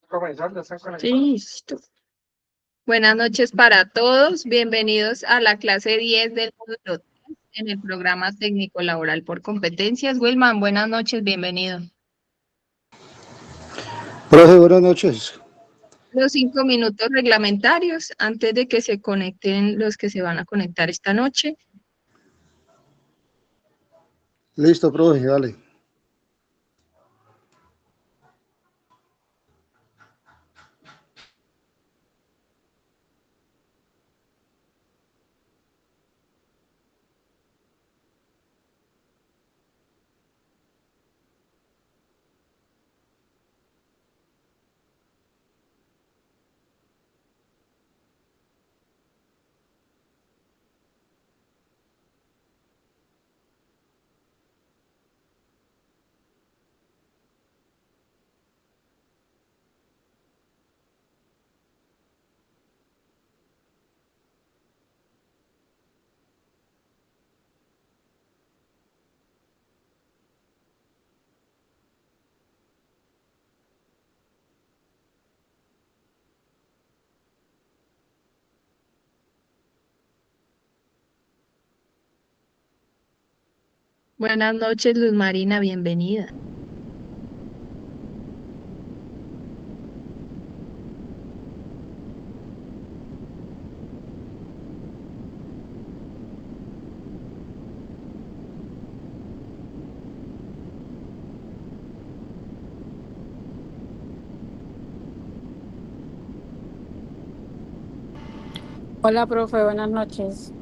Comenzar, ya están conectados. Sí, listo. Buenas noches para todos. Bienvenidos a la clase 10 del módulo 3 en el programa técnico laboral por competencias. Wilman, buenas noches, bienvenido. Profe, buenas noches. Los 5 minutos reglamentarios antes de que se conecten los que se van a conectar esta noche. Listo, profe, dale. Buenas noches, Luz Marina, bienvenida. Hola, profe, buenas noches.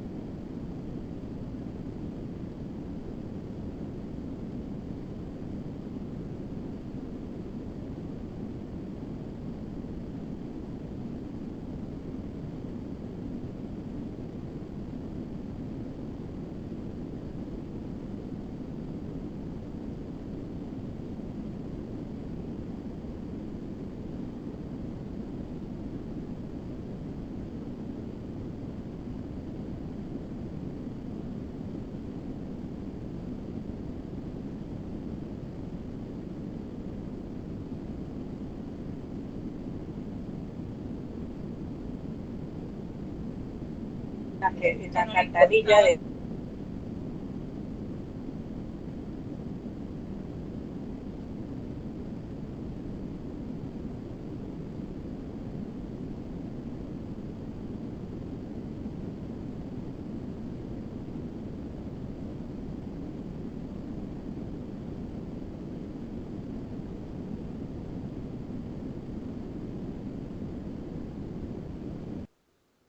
La alcantarilla de...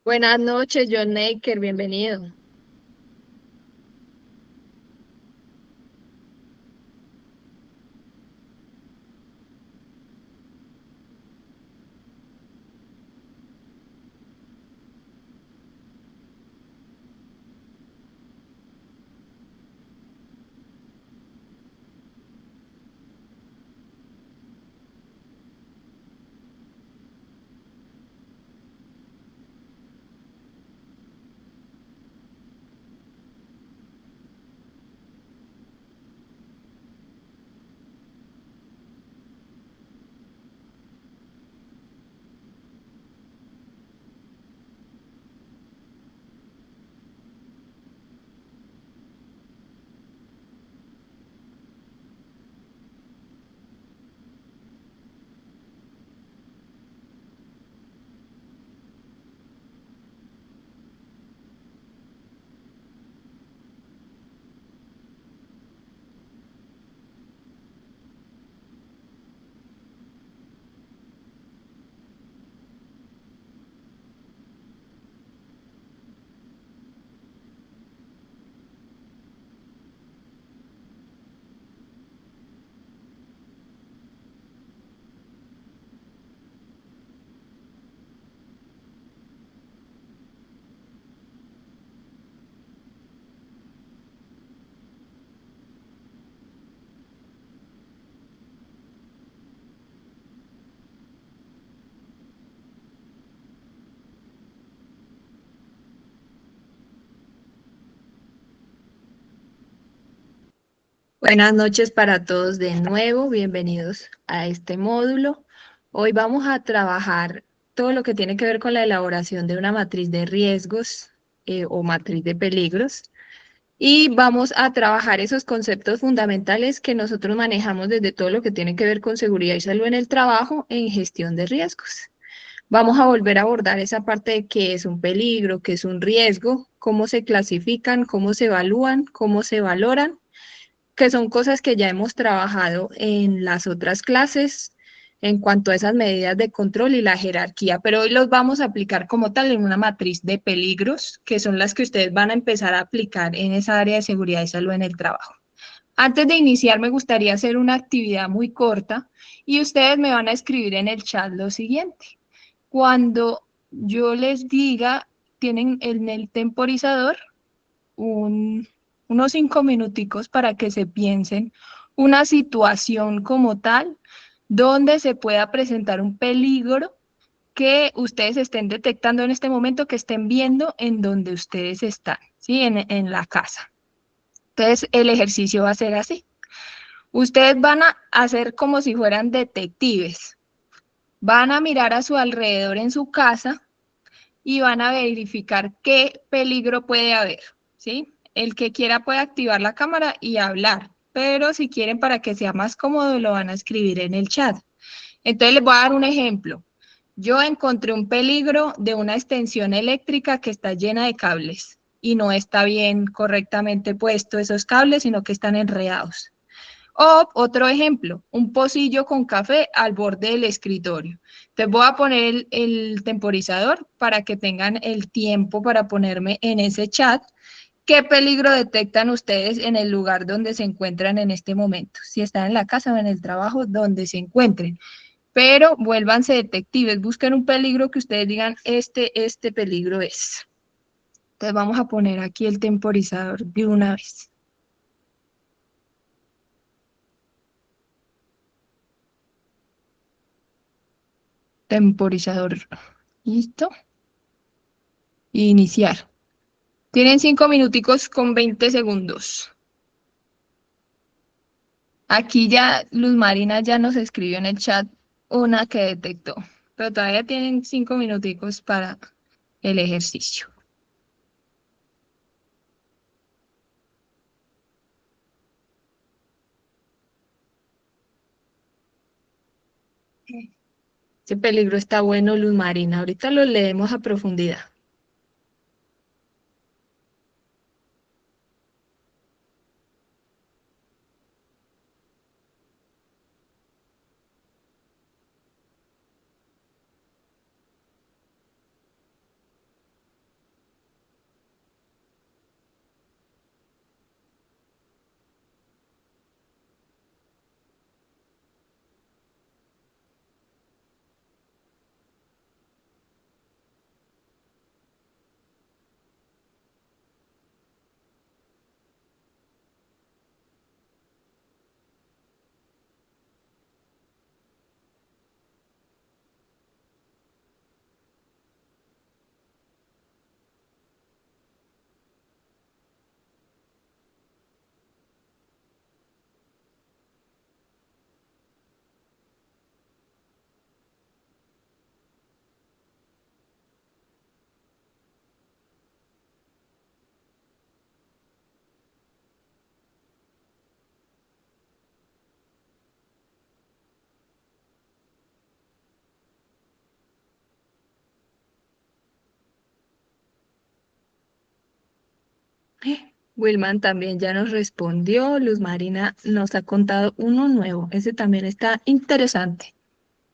Buenas noches, John Naker, bienvenido. Buenas noches para todos de nuevo, bienvenidos a este módulo. Hoy vamos a trabajar todo lo que tiene que ver con la elaboración de una matriz de riesgos o matriz de peligros. Y vamos a trabajar esos conceptos fundamentales que nosotros manejamos desde todo lo que tiene que ver con seguridad y salud en el trabajo en gestión de riesgos. Vamos a volver a abordar esa parte de qué es un peligro, qué es un riesgo, cómo se clasifican, cómo se evalúan, cómo se valoran, que son cosas que ya hemos trabajado en las otras clases en cuanto a esas medidas de control y la jerarquía, pero hoy los vamos a aplicar como tal en una matriz de peligros, que son las que ustedes van a empezar a aplicar en esa área de seguridad y salud en el trabajo. Antes de iniciar, me gustaría hacer una actividad muy corta y ustedes me van a escribir en el chat lo siguiente. Cuando yo les diga, tienen en el temporizador unos 5 minuticos para que se piensen una situación como tal donde se pueda presentar un peligro que ustedes estén detectando en este momento, que estén viendo en donde ustedes están, ¿sí? En la casa. Entonces, el ejercicio va a ser así. Ustedes van a hacer como si fueran detectives. Van a mirar a su alrededor en su casa y van a verificar qué peligro puede haber, ¿sí? El que quiera puede activar la cámara y hablar, pero si quieren para que sea más cómodo lo van a escribir en el chat. Entonces les voy a dar un ejemplo. Yo encontré un peligro de una extensión eléctrica que está llena de cables y no está bien correctamente puesto esos cables, sino que están enredados. O otro ejemplo, un pocillo con café al borde del escritorio. Entonces voy a poner el temporizador para que tengan el tiempo para ponerme en ese chat. ¿Qué peligro detectan ustedes en el lugar donde se encuentran en este momento? Si están en la casa o en el trabajo, donde se encuentren. Pero vuélvanse detectives, busquen un peligro que ustedes digan, este peligro es. Entonces vamos a poner aquí el temporizador de una vez. Temporizador, listo. Iniciar. Tienen 5 minuticos con 20 segundos. Aquí ya Luz Marina ya nos escribió en el chat una que detectó, pero todavía tienen 5 minuticos para el ejercicio. Ese peligro está bueno, Luz Marina. Ahorita lo leemos a profundidad. Wilman también ya nos respondió. Luz Marina nos ha contado uno nuevo. Ese también está interesante.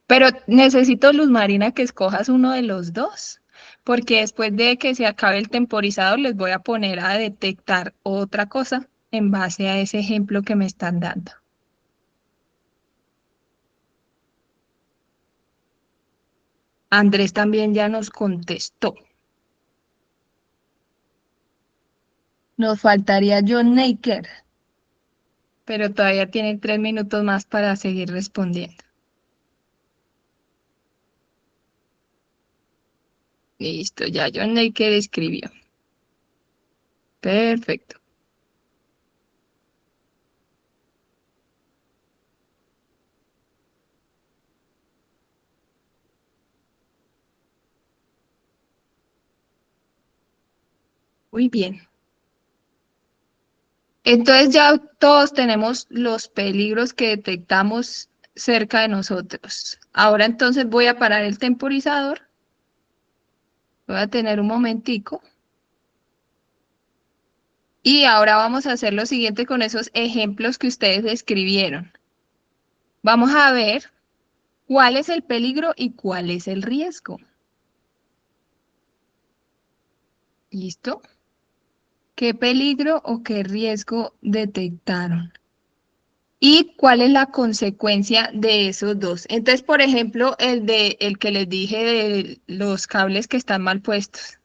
Pero necesito, Luz Marina, que escojas uno de los dos, porque después de que se acabe el temporizador les voy a poner a detectar otra cosa en base a ese ejemplo que me están dando. Andrés también ya nos contestó. Nos faltaría John Naker, pero todavía tienen 3 minutos más para seguir respondiendo. Listo, ya John Naker escribió. Perfecto. Muy bien. Entonces ya todos tenemos los peligros que detectamos cerca de nosotros. Ahora entonces voy a parar el temporizador. Voy a tener un momentico. Y ahora vamos a hacer lo siguiente con esos ejemplos que ustedes escribieron. Vamos a ver cuál es el peligro y cuál es el riesgo. ¿Listo? ¿Qué peligro o qué riesgo detectaron? ¿Y cuál es la consecuencia de esos dos? Entonces, por ejemplo, el que les dije de los cables que están mal puestos.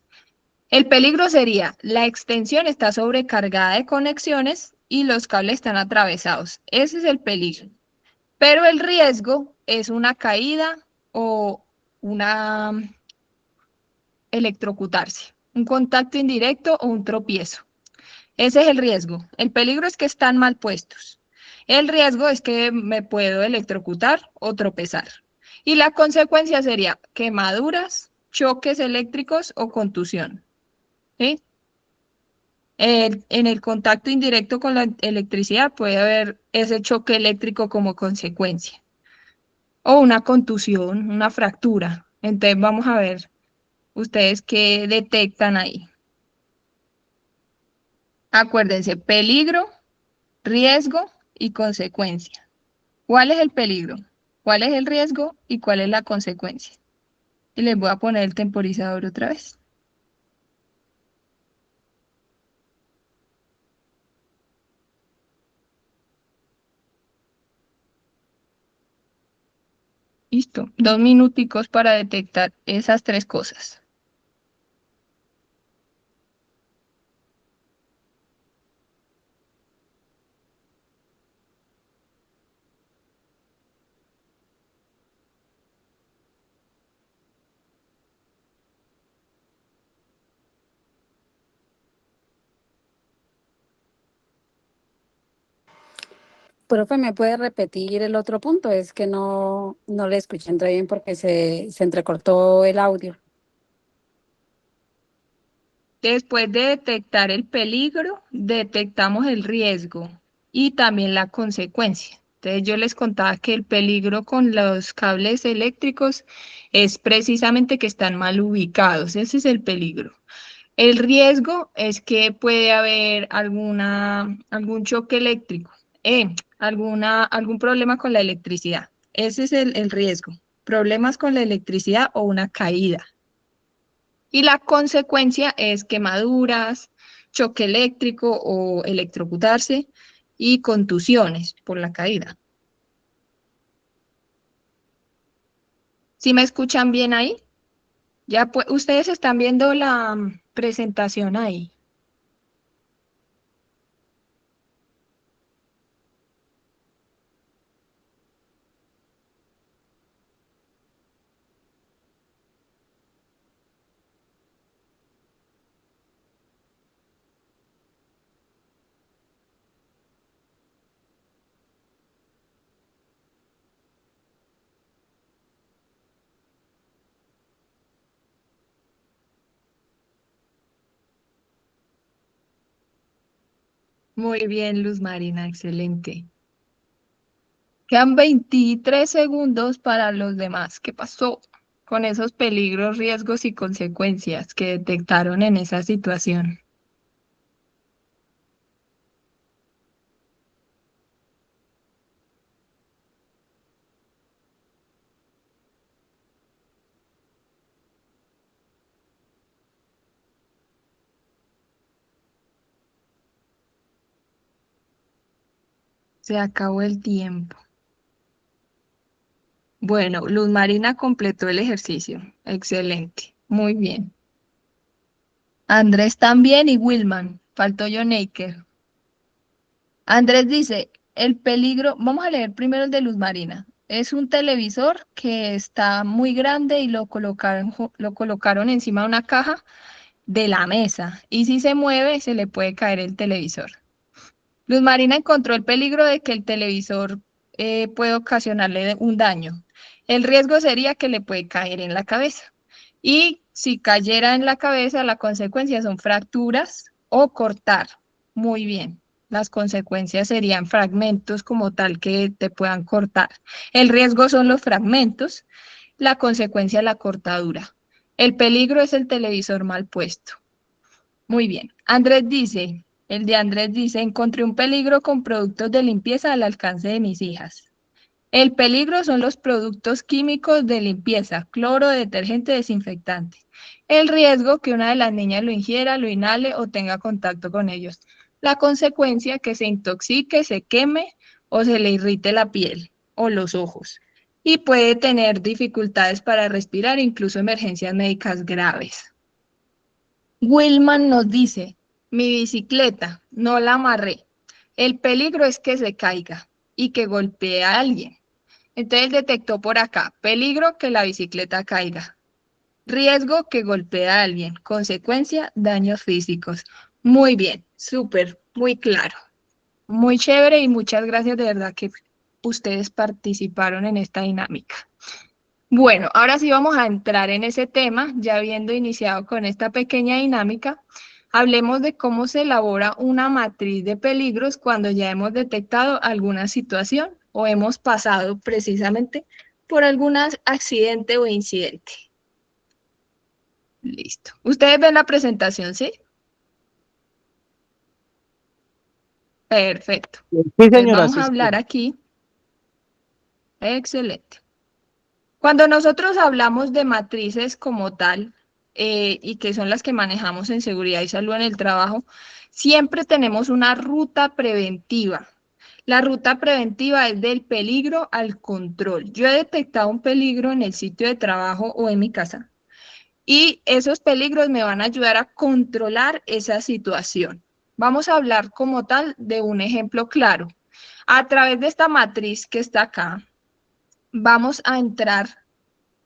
El peligro sería, la extensión está sobrecargada de conexiones y los cables están atravesados. Ese es el peligro. Pero el riesgo es una caída o una electrocutarse, un contacto indirecto o un tropiezo. Ese es el riesgo. El peligro es que están mal puestos. El riesgo es que me puedo electrocutar o tropezar. Y la consecuencia sería quemaduras, choques eléctricos o contusión. ¿Sí? En el contacto indirecto con la electricidad puede haber ese choque eléctrico como consecuencia. O una contusión, una fractura. Entonces vamos a ver ustedes qué detectan ahí. Acuérdense, peligro, riesgo y consecuencia. ¿Cuál es el peligro? ¿Cuál es el riesgo? ¿Y cuál es la consecuencia? Y les voy a poner el temporizador otra vez. Listo. 2 minuticos para detectar esas tres cosas. Profe, ¿me puede repetir el otro punto? Es que no le escuché entre bien porque se entrecortó el audio. Después de detectar el peligro, detectamos el riesgo y también la consecuencia. Entonces yo les contaba que el peligro con los cables eléctricos es precisamente que están mal ubicados. Ese es el peligro. El riesgo es que puede haber algún choque eléctrico, algún problema con la electricidad. Ese es el riesgo. Problemas con la electricidad o una caída. Y la consecuencia es quemaduras, choque eléctrico o electrocutarse y contusiones por la caída. ¿Sí me escuchan bien ahí? Ya pues, ustedes están viendo la presentación ahí. Muy bien, Luz Marina, excelente. Quedan 23 segundos para los demás. ¿Qué pasó con esos peligros, riesgos y consecuencias que detectaron en esa situación? Se acabó el tiempo. Bueno, Luz Marina completó el ejercicio. Excelente. Muy bien. Andrés también y Wilman. Faltó John Aker. Andrés dice, el peligro, vamos a leer primero el de Luz Marina. Es un televisor que está muy grande y lo colocaron encima de una caja de la mesa. Y si se mueve, se le puede caer el televisor. Luz Marina encontró el peligro de que el televisor puede ocasionarle un daño. El riesgo sería que le puede caer en la cabeza. Y Si cayera en la cabeza, la consecuencia son fracturas o cortar. Muy bien. Las consecuencias serían fragmentos como tal que te puedan cortar. El riesgo son los fragmentos, la consecuencia la cortadura. El peligro es el televisor mal puesto. Muy bien. El de Andrés dice, encontré un peligro con productos de limpieza al alcance de mis hijas. El peligro son los productos químicos de limpieza, cloro, detergente, desinfectante. El riesgo que una de las niñas lo ingiera, lo inhale o tenga contacto con ellos. La consecuencia que se intoxique, se queme o se le irrite la piel o los ojos. Y puede tener dificultades para respirar, incluso emergencias médicas graves. Wilman nos dice, mi bicicleta, no la amarré. El peligro es que se caiga y que golpee a alguien. Entonces detectó por acá, peligro que la bicicleta caiga, riesgo que golpee a alguien, consecuencia, daños físicos. Muy bien, súper, muy claro, muy chévere y muchas gracias de verdad que ustedes participaron en esta dinámica. Bueno, ahora sí vamos a entrar en ese tema, ya habiendo iniciado con esta pequeña dinámica. Hablemos de cómo se elabora una matriz de peligros cuando ya hemos detectado alguna situación o hemos pasado precisamente por algún accidente o incidente. Listo. Ustedes ven la presentación, ¿sí? Perfecto. Sí, Entonces señora, vamos sí, a hablar señora. aquí. Excelente. Cuando nosotros hablamos de matrices como tal, y que son las que manejamos en seguridad y salud en el trabajo, siempre tenemos una ruta preventiva. La ruta preventiva es del peligro al control. Yo he detectado un peligro en el sitio de trabajo o en mi casa y esos peligros me van a ayudar a controlar esa situación. Vamos a hablar como tal de un ejemplo claro. A través de esta matriz que está acá, vamos a entrar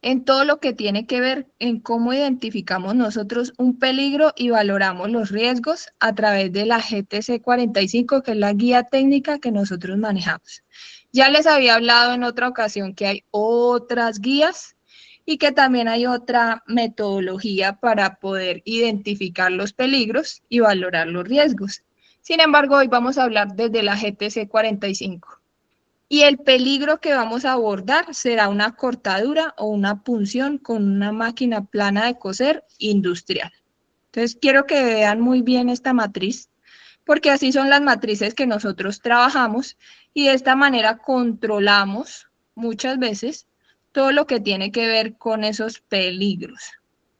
en todo lo que tiene que ver en cómo identificamos nosotros un peligro y valoramos los riesgos a través de la GTC 45, que es la guía técnica que nosotros manejamos. Ya les había hablado en otra ocasión que hay otras guías y que también hay otra metodología para poder identificar los peligros y valorar los riesgos. Sin embargo, hoy vamos a hablar desde la GTC 45. Y el peligro que vamos a abordar será una cortadura o una punción con una máquina plana de coser industrial. Entonces, quiero que vean muy bien esta matriz, porque así son las matrices que nosotros trabajamos y de esta manera controlamos muchas veces todo lo que tiene que ver con esos peligros.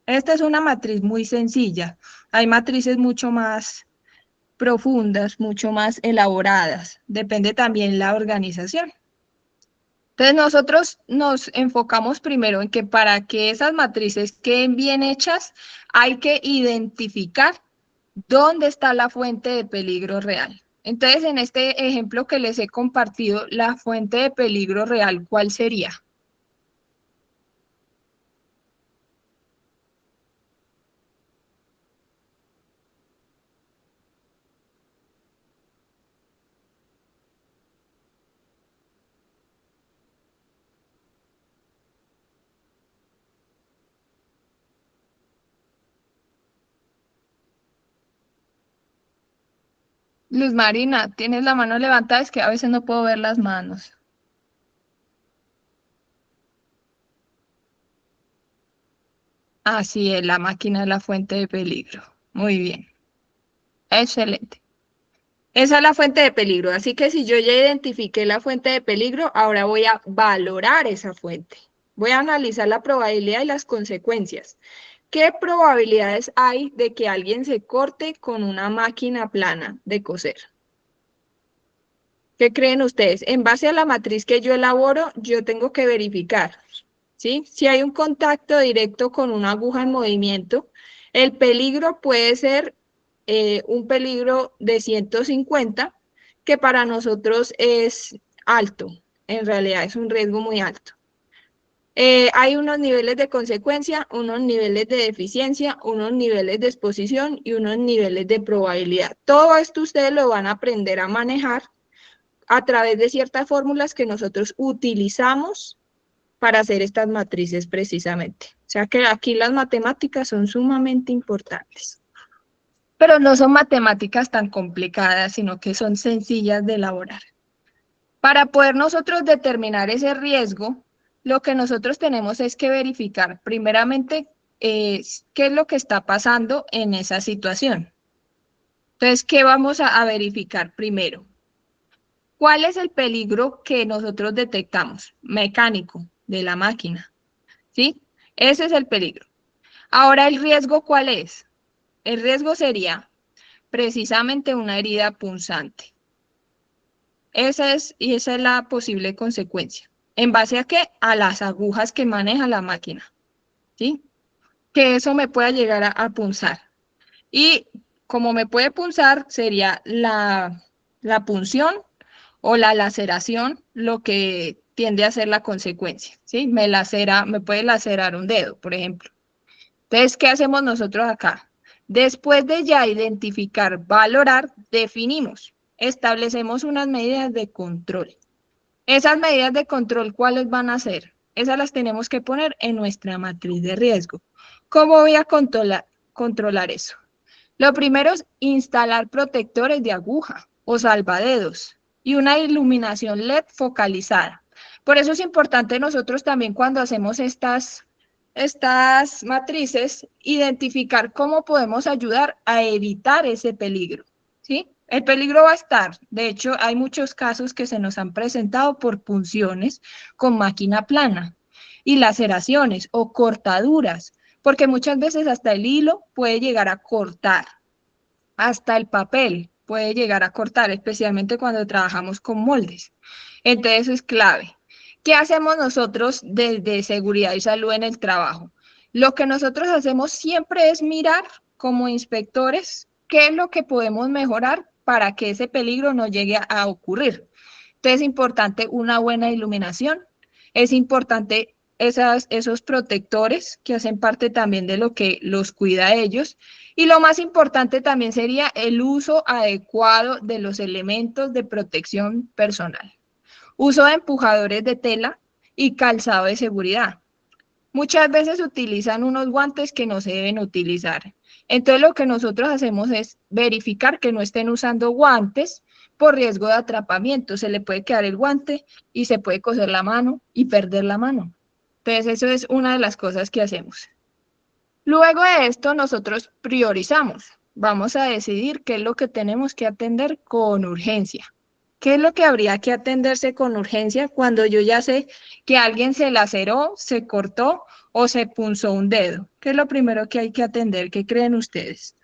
Esta es una matriz muy sencilla. Hay matrices mucho más profundas, mucho más elaboradas. Depende también la organización. Entonces nosotros nos enfocamos primero en que para que esas matrices queden bien hechas, hay que identificar dónde está la fuente de peligro real. Entonces, en este ejemplo que les he compartido, la fuente de peligro real, ¿cuál sería? Luz Marina, tienes la mano levantada, es que a veces no puedo ver las manos. Así es, la máquina es la fuente de peligro. Muy bien, excelente. Esa es la fuente de peligro, así que si yo ya identifiqué la fuente de peligro, ahora voy a valorar esa fuente. Voy a analizar la probabilidad y las consecuencias. ¿Qué probabilidades hay de que alguien se corte con una máquina plana de coser? ¿Qué creen ustedes? En base a la matriz que yo elaboro, yo tengo que verificar, ¿sí? Si hay un contacto directo con una aguja en movimiento, el peligro puede ser un peligro de 150, que para nosotros es alto, en realidad es un riesgo muy alto. Hay unos niveles de consecuencia, unos niveles de deficiencia, unos niveles de exposición y unos niveles de probabilidad. Todo esto ustedes lo van a aprender a manejar a través de ciertas fórmulas que nosotros utilizamos para hacer estas matrices precisamente. O sea que aquí las matemáticas son sumamente importantes. Pero no son matemáticas tan complicadas, sino que son sencillas de elaborar. Para poder nosotros determinar ese riesgo, lo que nosotros tenemos es que verificar primeramente qué es lo que está pasando en esa situación. Entonces, ¿qué vamos a verificar primero? ¿Cuál es el peligro que nosotros detectamos? Mecánico, de la máquina, ¿sí? Ese es el peligro. Ahora, ¿el riesgo cuál es? El riesgo sería precisamente una herida punzante. Esa es la posible consecuencia. ¿En base a qué? A las agujas que maneja la máquina, ¿sí? Que eso me pueda llegar a punzar. Y como me puede punzar, sería la punción o la laceración lo que tiende a ser la consecuencia, ¿sí? Me puede lacerar un dedo, por ejemplo. Entonces, ¿qué hacemos nosotros acá? Después de ya identificar, valorar, definimos, establecemos unas medidas de control. Esas medidas de control, ¿cuáles van a ser? Esas las tenemos que poner en nuestra matriz de riesgo. ¿Cómo voy a controlar eso? Lo primero es instalar protectores de aguja o salvadedos y una iluminación LED focalizada. Por eso es importante nosotros también cuando hacemos estas matrices, identificar cómo podemos ayudar a evitar ese peligro, ¿sí? El peligro va a estar. De hecho, hay muchos casos que se nos han presentado por punciones con máquina plana y laceraciones o cortaduras, porque muchas veces hasta el hilo puede llegar a cortar, hasta el papel puede llegar a cortar, especialmente cuando trabajamos con moldes. Entonces eso es clave. ¿Qué hacemos nosotros desde seguridad y salud en el trabajo? Lo que nosotros hacemos siempre es mirar como inspectores qué es lo que podemos mejorar para que ese peligro no llegue a ocurrir. Entonces es importante una buena iluminación, es importante esos protectores que hacen parte también de lo que los cuida a ellos. Y lo más importante también sería el uso adecuado de los elementos de protección personal. Uso de empujadores de tela y calzado de seguridad. Muchas veces utilizan unos guantes que no se deben utilizar. Entonces lo que nosotros hacemos es verificar que no estén usando guantes por riesgo de atrapamiento. Se le puede quedar el guante y se puede coser la mano y perder la mano. Entonces eso es una de las cosas que hacemos. Luego de esto nosotros priorizamos. Vamos a decidir qué es lo que tenemos que atender con urgencia. ¿Qué es lo que habría que atenderse con urgencia cuando yo ya sé que alguien se laceró, se cortó o se punzó un dedo? ¿Qué es lo primero que hay que atender? ¿Qué creen ustedes?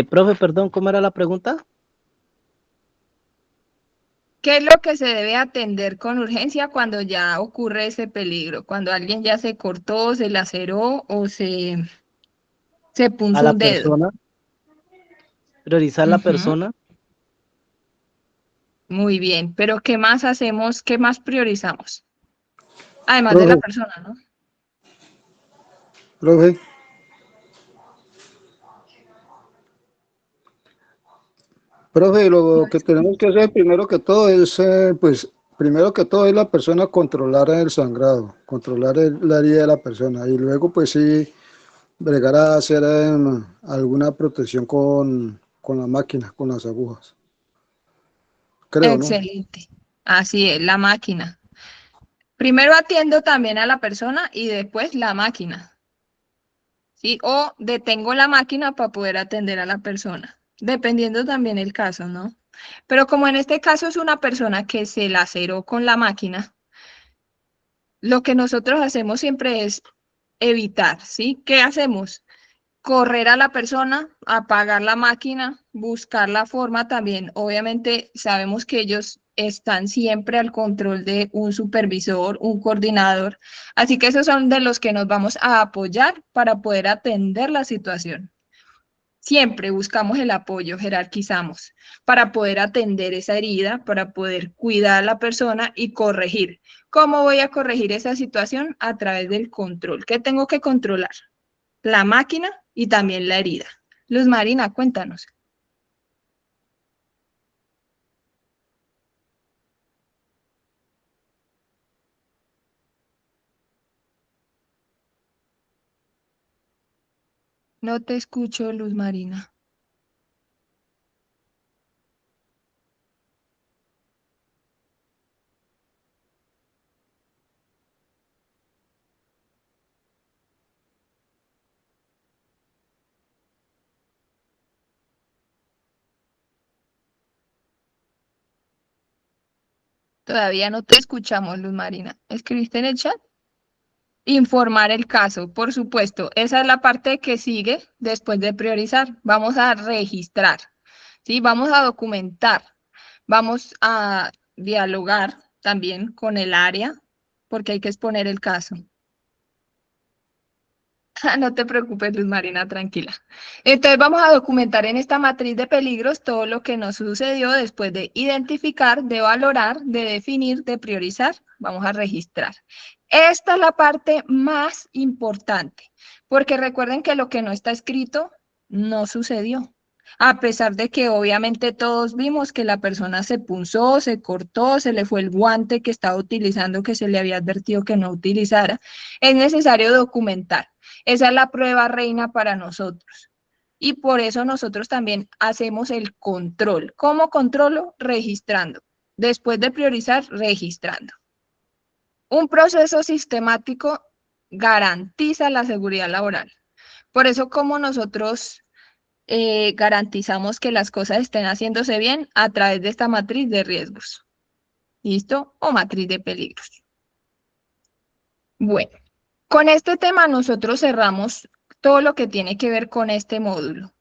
Profe, perdón, ¿cómo era la pregunta? ¿Qué es lo que se debe atender con urgencia cuando ya ocurre ese peligro? Cuando alguien ya se cortó, se laceró o se A punzó la un dedo. persona, priorizar la Ujú. persona. Muy bien, pero ¿qué más hacemos? ¿Qué más priorizamos? Además de la Profe, persona, ¿no? profe, profe, lo que tenemos que hacer primero que todo es, pues, primero que todo es la persona controlar el sangrado, controlar la herida de la persona y luego, pues sí, bregar a hacer alguna protección con la máquina, con las agujas. Creo, ¿no? Excelente. Así es, la máquina. Primero atiendo también a la persona y después la máquina, ¿sí? O detengo la máquina para poder atender a la persona, dependiendo también el caso, ¿no? Pero como en este caso es una persona que se laceró con la máquina, lo que nosotros hacemos siempre es evitar, ¿sí? ¿Qué hacemos? Correr a la persona, apagar la máquina, buscar la forma también. Obviamente sabemos que ellos están siempre al control de un supervisor, un coordinador, así que esos son de los que nos vamos a apoyar para poder atender la situación. Siempre buscamos el apoyo, jerarquizamos para poder atender esa herida, para poder cuidar a la persona y corregir. ¿Cómo voy a corregir esa situación? A través del control. ¿Qué tengo que controlar? La máquina y también la herida. Luz Marina, cuéntanos. No te escucho, Luz Marina. Todavía no te escuchamos, Luz Marina. ¿Escribiste en el chat? Informar el caso, por supuesto. Esa es la parte que sigue después de priorizar. Vamos a registrar, ¿sí? Vamos a documentar. Vamos a dialogar también con el área, porque hay que exponer el caso. No te preocupes, Luz Marina, tranquila. Entonces vamos a documentar en esta matriz de peligros todo lo que nos sucedió después de identificar, de valorar, de definir, de priorizar. Vamos a registrar. Esta es la parte más importante, porque recuerden que lo que no está escrito no sucedió. A pesar de que obviamente todos vimos que la persona se punzó, se cortó, se le fue el guante que estaba utilizando, que se le había advertido que no utilizara, es necesario documentar. Esa es la prueba reina para nosotros. Y por eso nosotros también hacemos el control. ¿Cómo controlo? Registrando. Después de priorizar, registrando. Un proceso sistemático garantiza la seguridad laboral. Por eso, como nosotros garantizamos que las cosas estén haciéndose bien a través de esta matriz de riesgos. ¿Listo? O matriz de peligros. Bueno, con este tema nosotros cerramos todo lo que tiene que ver con este módulo.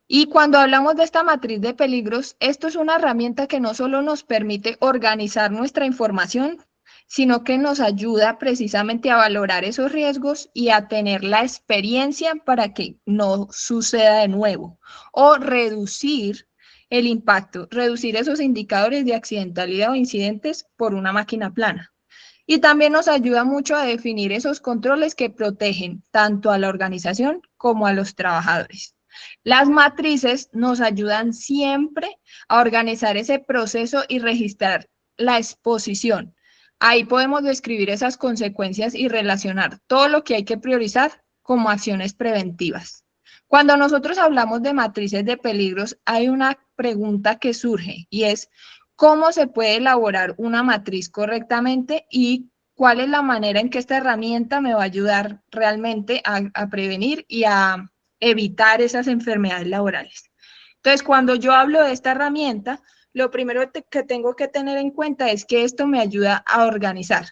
Y cuando hablamos de esta matriz de peligros, esto es una herramienta que no solo nos permite organizar nuestra información, sino que nos ayuda precisamente a valorar esos riesgos y a tener la experiencia para que no suceda de nuevo o reducir el impacto, reducir esos indicadores de accidentalidad o incidentes por una máquina plana. Y también nos ayuda mucho a definir esos controles que protegen tanto a la organización como a los trabajadores. Las matrices nos ayudan siempre a organizar ese proceso y registrar la exposición. Ahí podemos describir esas consecuencias y relacionar todo lo que hay que priorizar como acciones preventivas. Cuando nosotros hablamos de matrices de peligros, hay una pregunta que surge y es, ¿cómo se puede elaborar una matriz correctamente y cuál es la manera en que esta herramienta me va a ayudar realmente a prevenir y a evitar esas enfermedades laborales? Entonces, cuando yo hablo de esta herramienta, lo primero que tengo que tener en cuenta es que esto me ayuda a organizar.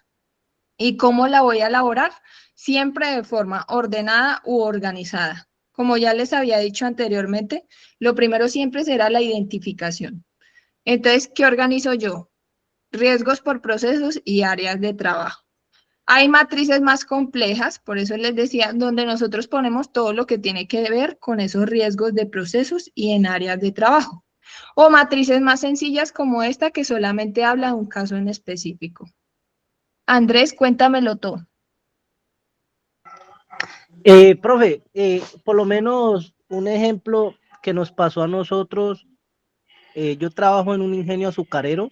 ¿Y cómo la voy a elaborar? Siempre de forma ordenada u organizada. Como ya les había dicho anteriormente, lo primero siempre será la identificación. Entonces, ¿qué organizo yo? Riesgos por procesos y áreas de trabajo. Hay matrices más complejas, por eso les decía, donde nosotros ponemos todo lo que tiene que ver con esos riesgos de procesos y en áreas de trabajo. O matrices más sencillas como esta que solamente habla de un caso en específico. Andrés, cuéntamelo todo. Profe, por lo menos un ejemplo que nos pasó a nosotros, yo trabajo en un ingenio azucarero,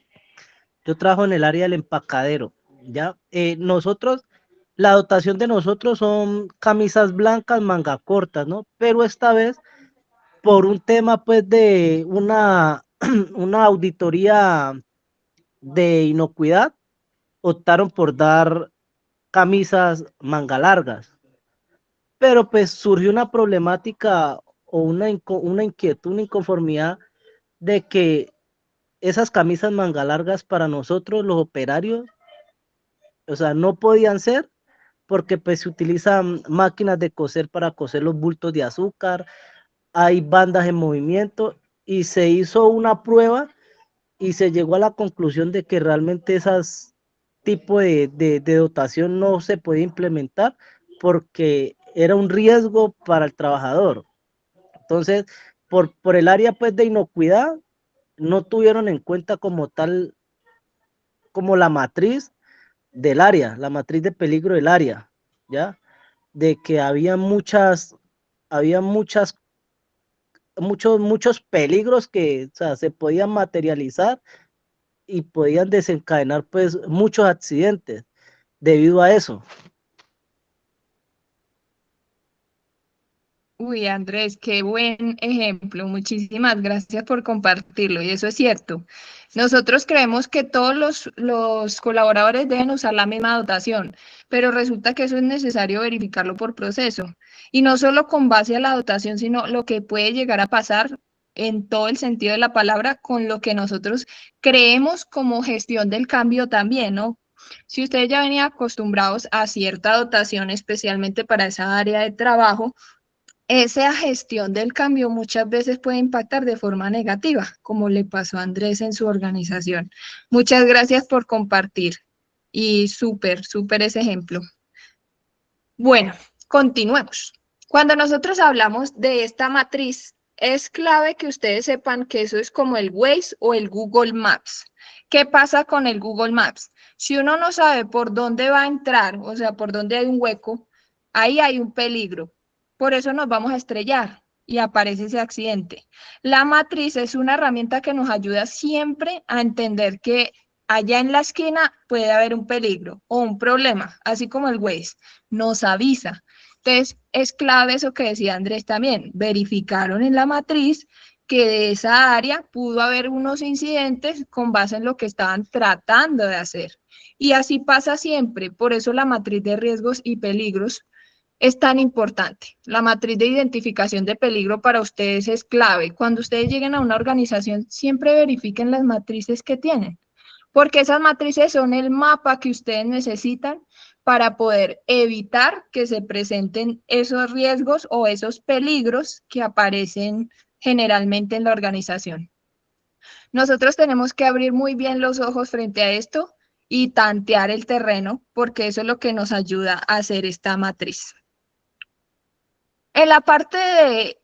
yo trabajo en el área del empacadero, ¿ya? Nosotros, la dotación de nosotros son camisas blancas, manga cortas, ¿no? Pero esta vez, por un tema, pues, de una auditoría de inocuidad, optaron por dar camisas manga largas. Pero pues surgió una problemática o una inquietud, una inconformidad de que esas camisas manga largas para nosotros, los operarios, o sea, no podían ser porque pues se utilizan máquinas de coser para coser los bultos de azúcar, hay bandas en movimiento y se hizo una prueba y se llegó a la conclusión de que realmente esas tipo de dotación no se podía implementar porque era un riesgo para el trabajador. Entonces, por el área pues de inocuidad, no tuvieron en cuenta como tal, como la matriz del área, la matriz de peligro del área, ¿ya? De que había muchos peligros que, o sea, se podían materializar y podían desencadenar pues muchos accidentes debido a eso. Uy, Andrés, qué buen ejemplo. Muchísimas gracias por compartirlo. Y eso es cierto. Nosotros creemos que todos los colaboradores deben usar la misma dotación, pero resulta que eso es necesario verificarlo por proceso. Y no solo con base a la dotación, sino lo que puede llegar a pasar en todo el sentido de la palabra con lo que nosotros creemos como gestión del cambio también, ¿no? Si ustedes ya venían acostumbrados a cierta dotación, especialmente para esa área de trabajo, esa gestión del cambio muchas veces puede impactar de forma negativa, como le pasó a Andrés en su organización. Muchas gracias por compartir y súper ese ejemplo. Bueno, continuemos. Cuando nosotros hablamos de esta matriz, es clave que ustedes sepan que eso es como el Waze o el Google Maps. ¿Qué pasa con el Google Maps? Si uno no sabe por dónde va a entrar, o sea, por dónde hay un hueco, ahí hay un peligro. Por eso nos vamos a estrellar y aparece ese accidente. La matriz es una herramienta que nos ayuda siempre a entender que allá en la esquina puede haber un peligro o un problema, así como el Waze nos avisa. Entonces, es clave eso que decía Andrés también. Verificaron en la matriz que de esa área pudo haber unos incidentes con base en lo que estaban tratando de hacer. Y así pasa siempre. Por eso la matriz de riesgos y peligros es tan importante. La matriz de identificación de peligro para ustedes es clave. Cuando ustedes lleguen a una organización, siempre verifiquen las matrices que tienen, porque esas matrices son el mapa que ustedes necesitan para poder evitar que se presenten esos riesgos o esos peligros que aparecen generalmente en la organización. Nosotros tenemos que abrir muy bien los ojos frente a esto y tantear el terreno, porque eso es lo que nos ayuda a hacer esta matriz. En la parte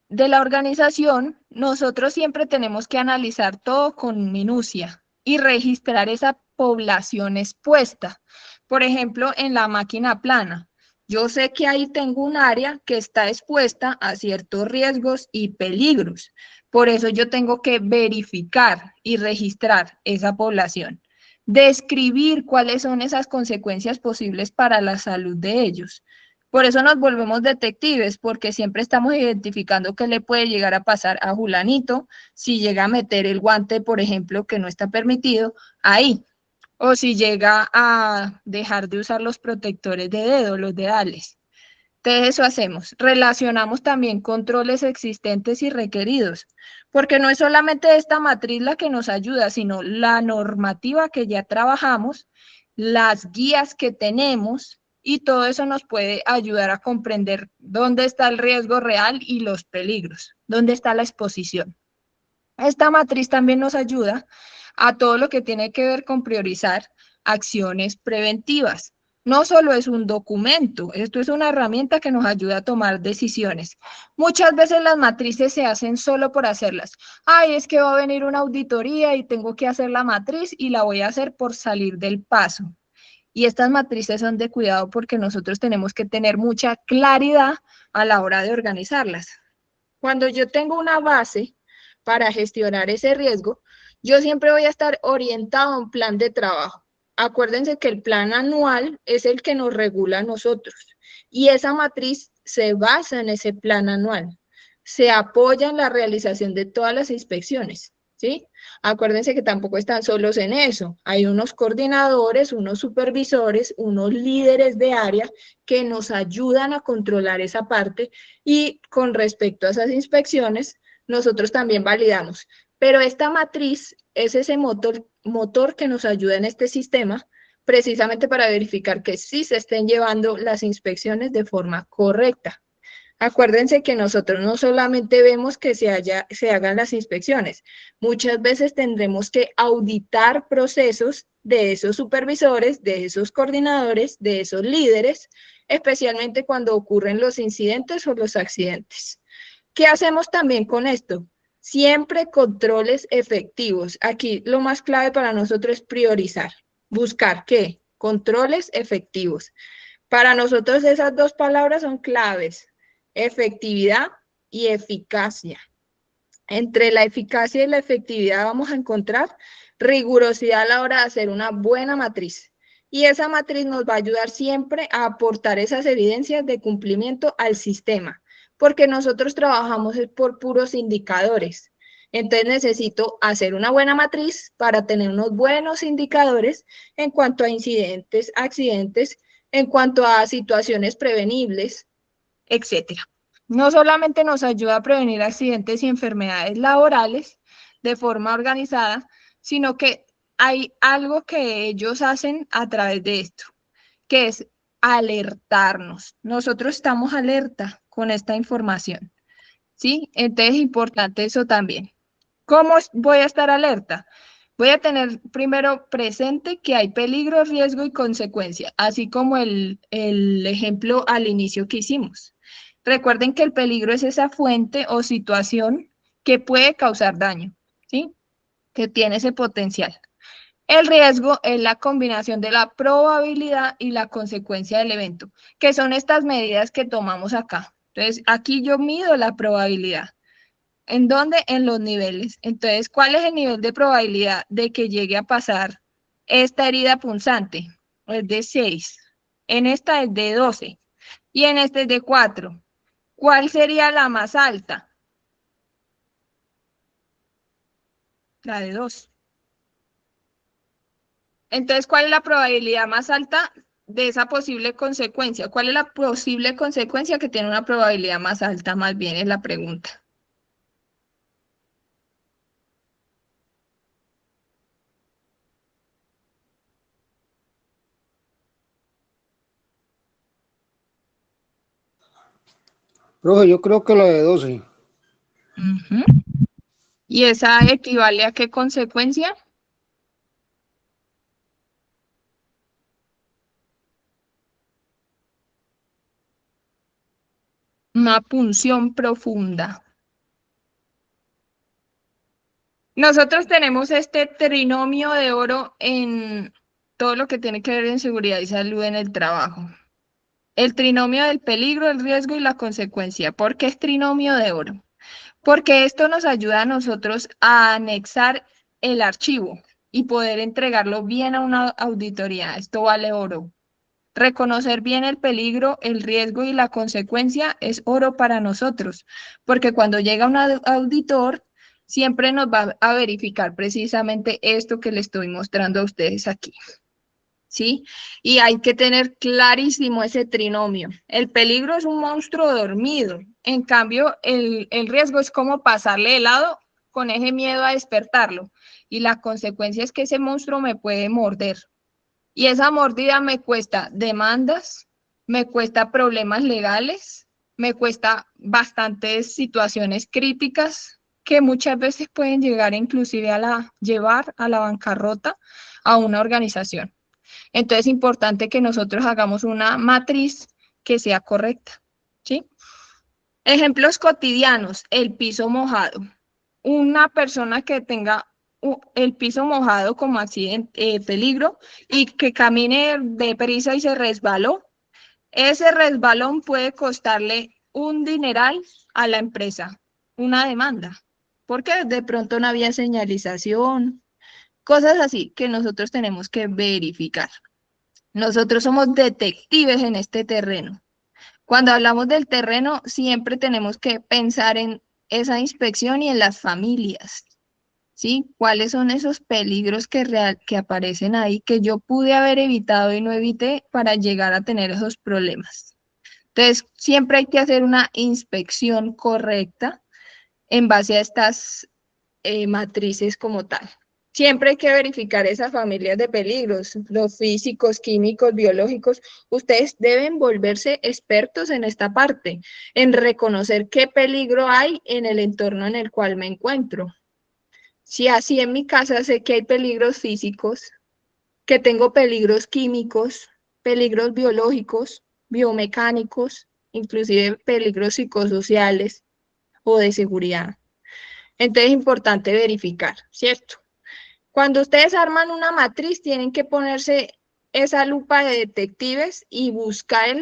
de la organización, nosotros siempre tenemos que analizar todo con minucia y registrar esa población expuesta. Por ejemplo, en la máquina plana, yo sé que ahí tengo un área que está expuesta a ciertos riesgos y peligros. Por eso yo tengo que verificar y registrar esa población. Describir cuáles son esas consecuencias posibles para la salud de ellos. Por eso nos volvemos detectives, porque siempre estamos identificando qué le puede llegar a pasar a Julanito si llega a meter el guante, por ejemplo, que no está permitido ahí, o si llega a dejar de usar los protectores de dedo, los dedales. Entonces eso hacemos. Relacionamos también controles existentes y requeridos, porque no es solamente esta matriz la que nos ayuda, sino la normativa que ya trabajamos, las guías que tenemos, y todo eso nos puede ayudar a comprender dónde está el riesgo real y los peligros, dónde está la exposición. Esta matriz también nos ayuda a todo lo que tiene que ver con priorizar acciones preventivas. No solo es un documento, esto es una herramienta que nos ayuda a tomar decisiones. Muchas veces las matrices se hacen solo por hacerlas. Ay, es que va a venir una auditoría y tengo que hacer la matriz y la voy a hacer por salir del paso. Y estas matrices son de cuidado porque nosotros tenemos que tener mucha claridad a la hora de organizarlas. Cuando yo tengo una base para gestionar ese riesgo, yo siempre voy a estar orientado a un plan de trabajo. Acuérdense que el plan anual es el que nos regula a nosotros y esa matriz se basa en ese plan anual. Se apoya en la realización de todas las inspecciones, ¿sí? Acuérdense que tampoco están solos en eso. Hay unos coordinadores, unos supervisores, unos líderes de área que nos ayudan a controlar esa parte y con respecto a esas inspecciones, nosotros también validamos. Pero esta matriz es ese motor que nos ayuda en este sistema precisamente para verificar que sí se estén llevando las inspecciones de forma correcta. Acuérdense que nosotros no solamente vemos que se hagan las inspecciones, muchas veces tendremos que auditar procesos de esos supervisores, de esos coordinadores, de esos líderes, especialmente cuando ocurren los incidentes o los accidentes. ¿Qué hacemos también con esto? Siempre controles efectivos. Aquí lo más clave para nosotros es priorizar. Buscar ¿qué? Controles efectivos. Para nosotros esas dos palabras son claves, efectividad y eficacia. Entre la eficacia y la efectividad vamos a encontrar rigurosidad a la hora de hacer una buena matriz. Y esa matriz nos va a ayudar siempre a aportar esas evidencias de cumplimiento al sistema, porque nosotros trabajamos por puros indicadores. Entonces necesito hacer una buena matriz para tener unos buenos indicadores en cuanto a incidentes, accidentes, en cuanto a situaciones prevenibles, etcétera. No solamente nos ayuda a prevenir accidentes y enfermedades laborales de forma organizada, sino que hay algo que ellos hacen a través de esto, que es alertarnos. Nosotros estamos alerta con esta información, ¿sí? Entonces es importante eso también. ¿Cómo voy a estar alerta? Voy a tener primero presente que hay peligro, riesgo y consecuencia, así como el ejemplo al inicio que hicimos. Recuerden que el peligro es esa fuente o situación que puede causar daño, ¿sí? Que tiene ese potencial. El riesgo es la combinación de la probabilidad y la consecuencia del evento, que son estas medidas que tomamos acá. Entonces, aquí yo mido la probabilidad. ¿En dónde? En los niveles. Entonces, ¿cuál es el nivel de probabilidad de que llegue a pasar esta herida punzante? Es de 6. En esta es de 12. Y en este es de 4. ¿Cuál sería la más alta? La de 2. Entonces, ¿cuál es la probabilidad más alta de esa posible consecuencia? ¿Cuál es la posible consecuencia que tiene una probabilidad más alta? Más bien es la pregunta. Profe, yo creo que la de 12. Uh-huh. ¿Y esa equivale a qué consecuencia? Una punción profunda. Nosotros tenemos este trinomio de oro en todo lo que tiene que ver en seguridad y salud en el trabajo. El trinomio del peligro, el riesgo y la consecuencia. ¿Por qué es trinomio de oro? Porque esto nos ayuda a nosotros a anexar el archivo y poder entregarlo bien a una auditoría. Esto vale oro. Reconocer bien el peligro, el riesgo y la consecuencia es oro para nosotros, porque cuando llega un auditor, siempre nos va a verificar precisamente esto que le estoy mostrando a ustedes aquí. ¿Sí? Y hay que tener clarísimo ese trinomio. El peligro es un monstruo dormido. En cambio, el riesgo es como pasarle de lado con ese miedo a despertarlo. Y la consecuencia es que ese monstruo me puede morder. Y esa mordida me cuesta demandas, me cuesta problemas legales, me cuesta bastantes situaciones críticas que muchas veces pueden llegar inclusive a llevar a la bancarrota a una organización. Entonces es importante que nosotros hagamos una matriz que sea correcta, ¿sí? Ejemplos cotidianos, el piso mojado. Una persona que tenga el piso mojado como accidente, peligro, y que camine deprisa y se resbaló, ese resbalón puede costarle un dineral a la empresa, una demanda, porque de pronto no había señalización, cosas así que nosotros tenemos que verificar. Nosotros somos detectives en este terreno. Cuando hablamos del terreno, siempre tenemos que pensar en esa inspección y en las familias, ¿sí? ¿Cuáles son esos peligros que aparecen ahí que yo pude haber evitado y no evité para llegar a tener esos problemas? Entonces, siempre hay que hacer una inspección correcta en base a estas matrices como tal. Siempre hay que verificar esas familias de peligros, los físicos, químicos, biológicos. Ustedes deben volverse expertos en esta parte, en reconocer qué peligro hay en el entorno en el cual me encuentro. Si así en mi casa sé que hay peligros físicos, que tengo peligros químicos, peligros biológicos, biomecánicos, inclusive peligros psicosociales, o de seguridad. Entonces es importante verificar, ¿cierto? Cuando ustedes arman una matriz, tienen que ponerse esa lupa de detectives y buscar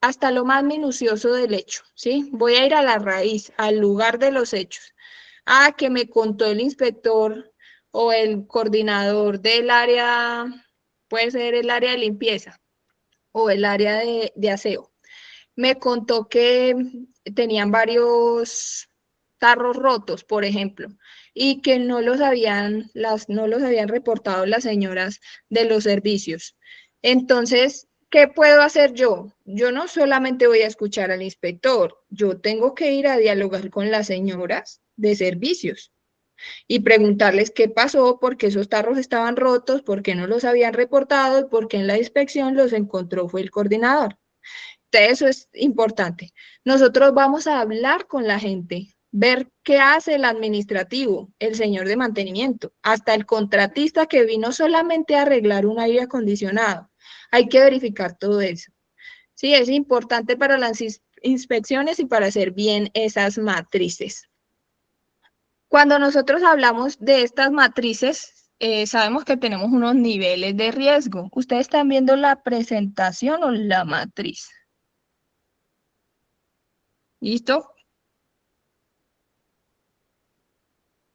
hasta lo más minucioso del hecho, ¿sí? Voy a ir a la raíz, al lugar de los hechos. Ah, que me contó el inspector o el coordinador del área, puede ser el área de limpieza o el área de aseo. Me contó que tenían varios tarros rotos, por ejemplo, y que no los habían reportado las señoras de los servicios. Entonces, ¿qué puedo hacer yo? Yo no solamente voy a escuchar al inspector, yo tengo que ir a dialogar con las señoras de servicios y preguntarles qué pasó, por qué esos tarros estaban rotos, por qué no los habían reportado y por qué en la inspección los encontró fue el coordinador. Eso es importante. Nosotros vamos a hablar con la gente, ver qué hace el administrativo, el señor de mantenimiento, hasta el contratista que vino solamente a arreglar un aire acondicionado. Hay que verificar todo eso. Sí, es importante para las inspecciones y para hacer bien esas matrices. Cuando nosotros hablamos de estas matrices, sabemos que tenemos unos niveles de riesgo. ¿Ustedes están viendo la presentación o la matriz? ¿Listo?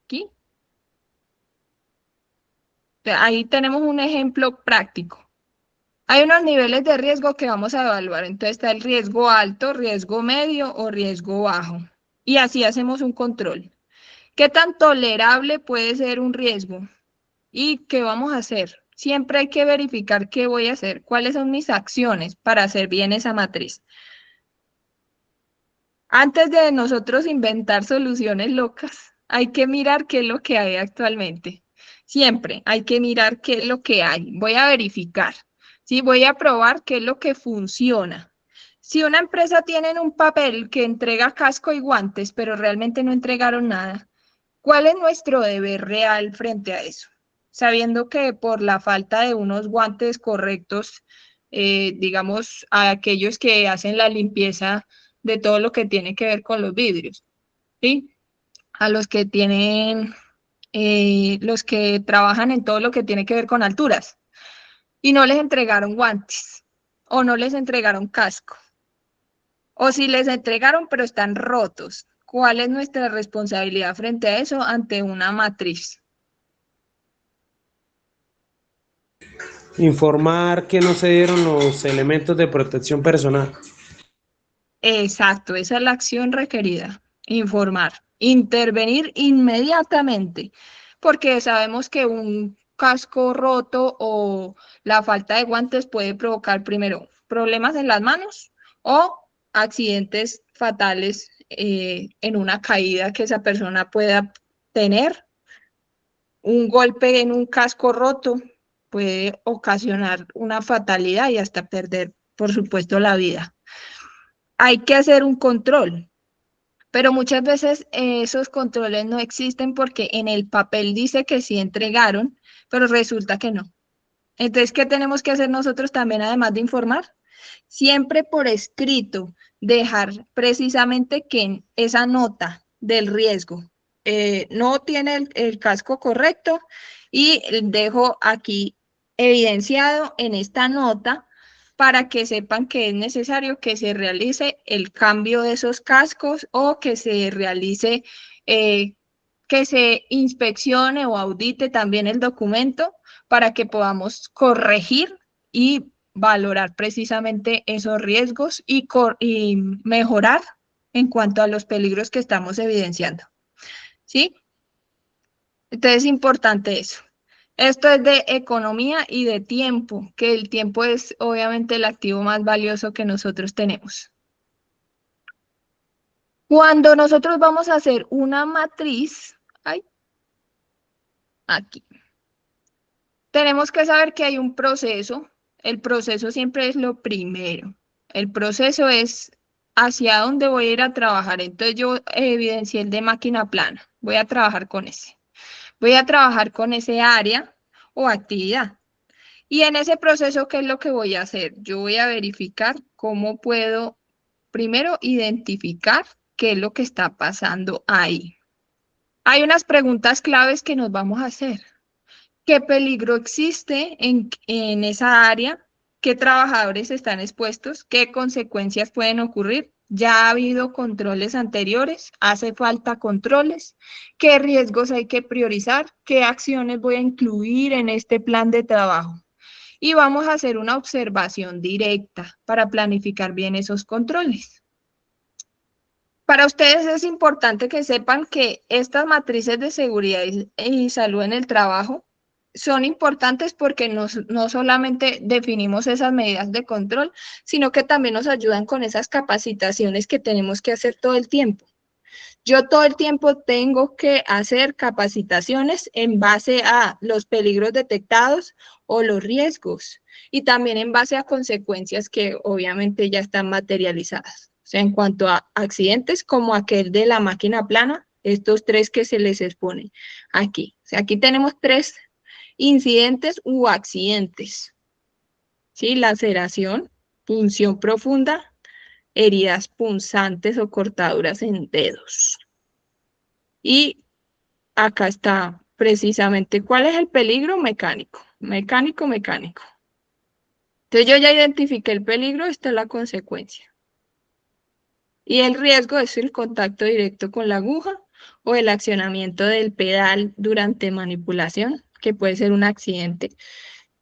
Aquí. Ahí tenemos un ejemplo práctico. Hay unos niveles de riesgo que vamos a evaluar. Entonces está el riesgo alto, riesgo medio o riesgo bajo. Y así hacemos un control. ¿Qué tan tolerable puede ser un riesgo? ¿Y qué vamos a hacer? Siempre hay que verificar qué voy a hacer, cuáles son mis acciones para hacer bien esa matriz. Antes de nosotros inventar soluciones locas, hay que mirar qué es lo que hay actualmente. Siempre hay que mirar qué es lo que hay. Voy a verificar, ¿sí? Voy a probar qué es lo que funciona. Si una empresa tiene un papel que entrega casco y guantes, pero realmente no entregaron nada, ¿cuál es nuestro deber real frente a eso? Sabiendo que por la falta de unos guantes correctos, digamos, a aquellos que hacen la limpieza de todo lo que tiene que ver con los vidrios, ¿sí? A los que tienen, los que trabajan en todo lo que tiene que ver con alturas y no les entregaron guantes o no les entregaron casco o si les entregaron pero están rotos. ¿Cuál es nuestra responsabilidad frente a eso ante una matriz? Informar que no se dieron los elementos de protección personal. Exacto, esa es la acción requerida. Informar, intervenir inmediatamente, porque sabemos que un casco roto o la falta de guantes puede provocar primero problemas en las manos o accidentes fatales en una caída que esa persona pueda tener. Un golpe en un casco roto puede ocasionar una fatalidad y hasta perder, por supuesto, la vida. Hay que hacer un control, pero muchas veces esos controles no existen porque en el papel dice que sí entregaron, pero resulta que no. Entonces, ¿qué tenemos que hacer nosotros también, además de informar? Siempre por escrito, dejar precisamente que en esa nota del riesgo no tiene el casco correcto y dejo aquí evidenciado en esta nota para que sepan que es necesario que se realice el cambio de esos cascos o que se realice, que se inspeccione o audite también el documento para que podamos corregir y valorar precisamente esos riesgos y mejorar en cuanto a los peligros que estamos evidenciando. ¿Sí? Entonces es importante eso. Esto es de economía y de tiempo, que el tiempo es obviamente el activo más valioso que nosotros tenemos. Cuando nosotros vamos a hacer una matriz, ay, aquí, tenemos que saber que hay un proceso. El proceso siempre es lo primero. El proceso es hacia dónde voy a ir a trabajar. Entonces yo evidencié el de máquina plana. Voy a trabajar con ese. Voy a trabajar con ese área o actividad. Y en ese proceso, ¿qué es lo que voy a hacer? Yo voy a verificar cómo puedo, primero, identificar qué es lo que está pasando ahí. Hay unas preguntas claves que nos vamos a hacer. ¿Qué peligro existe en esa área? ¿Qué trabajadores están expuestos? ¿Qué consecuencias pueden ocurrir? ¿Ya ha habido controles anteriores? ¿Hace falta controles? ¿Qué riesgos hay que priorizar? ¿Qué acciones voy a incluir en este plan de trabajo? Y vamos a hacer una observación directa para planificar bien esos controles. Para ustedes es importante que sepan que estas matrices de seguridad y salud en el trabajo son importantes porque no solamente definimos esas medidas de control, sino que también nos ayudan con esas capacitaciones que tenemos que hacer todo el tiempo. Yo todo el tiempo tengo que hacer capacitaciones en base a los peligros detectados o los riesgos y también en base a consecuencias que obviamente ya están materializadas. O sea, en cuanto a accidentes como aquel de la máquina plana, estos 3 que se les exponen aquí. O sea, aquí tenemos 3 incidentes u accidentes. ¿Sí? Laceración, punción profunda, heridas punzantes o cortaduras en dedos. Y acá está precisamente cuál es el peligro mecánico. Mecánico. Entonces yo ya identifiqué el peligro, esta es la consecuencia. Y el riesgo es el contacto directo con la aguja o el accionamiento del pedal durante manipulación, que puede ser un accidente,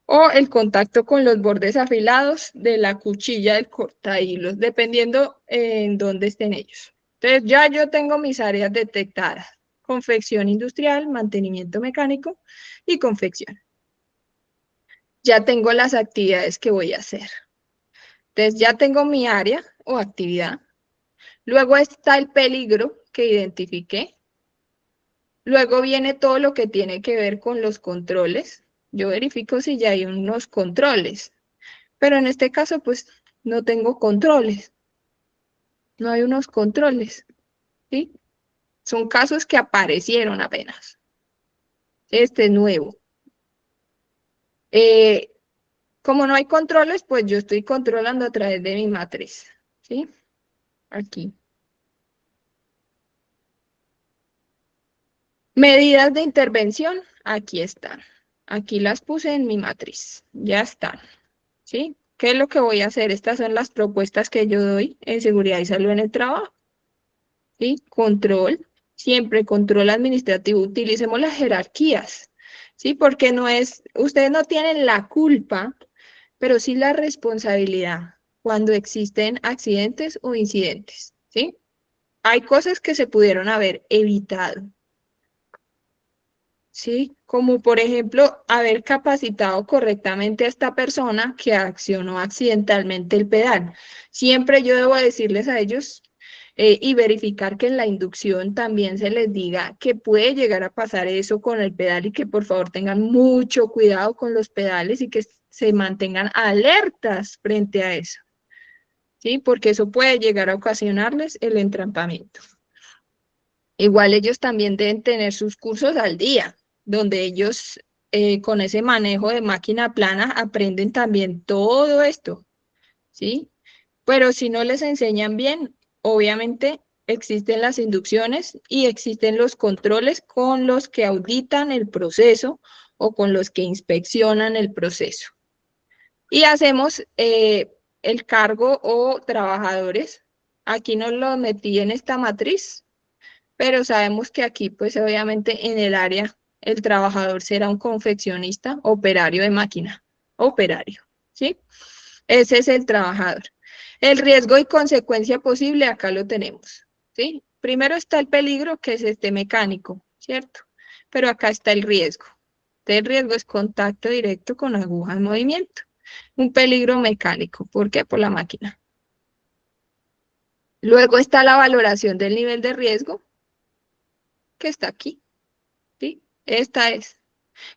o el contacto con los bordes afilados de la cuchilla del cortahilos, dependiendo en dónde estén ellos. Entonces ya yo tengo mis áreas detectadas: confección industrial, mantenimiento mecánico y confección. Ya tengo las actividades que voy a hacer. Entonces ya tengo mi área o actividad. Luego está el peligro que identifiqué. Luego viene todo lo que tiene que ver con los controles. Yo verifico si ya hay unos controles, pero en este caso pues no tengo controles. No hay unos controles, ¿sí? Son casos que aparecieron apenas. Este es nuevo. Como no hay controles, pues yo estoy controlando a través de mi matriz, ¿sí? Aquí. Medidas de intervención, aquí están. Aquí las puse en mi matriz, ya están, ¿sí? ¿Qué es lo que voy a hacer? Estas son las propuestas que yo doy en seguridad y salud en el trabajo, ¿sí? Control, siempre control administrativo, utilicemos las jerarquías, ¿sí? Porque no es, ustedes no tienen la culpa, pero sí la responsabilidad cuando existen accidentes o incidentes, ¿sí? Hay cosas que se pudieron haber evitado, ¿sí? Como por ejemplo, haber capacitado correctamente a esta persona que accionó accidentalmente el pedal. Siempre yo debo decirles a ellos y verificar que en la inducción también se les diga que puede llegar a pasar eso con el pedal y que por favor tengan mucho cuidado con los pedales y que se mantengan alertas frente a eso, ¿sí? Porque eso puede llegar a ocasionarles el entrampamiento. Igual ellos también deben tener sus cursos al día, donde ellos con ese manejo de máquina plana aprenden también todo esto, ¿sí? Pero si no les enseñan bien, obviamente existen las inducciones y existen los controles con los que auditan el proceso o con los que inspeccionan el proceso. Y hacemos el cargo o trabajadores. Aquí nos lo metí en esta matriz, pero sabemos que aquí, pues obviamente en el área, el trabajador será un confeccionista, operario de máquina, operario, ¿sí? Ese es el trabajador. El riesgo y consecuencia posible, acá lo tenemos, ¿sí? Primero está el peligro, que es este mecánico, ¿cierto? Pero acá está el riesgo. El riesgo es contacto directo con aguja en movimiento. Un peligro mecánico, ¿por qué? Por la máquina. Luego está la valoración del nivel de riesgo, que está aquí, ¿sí? Esta es.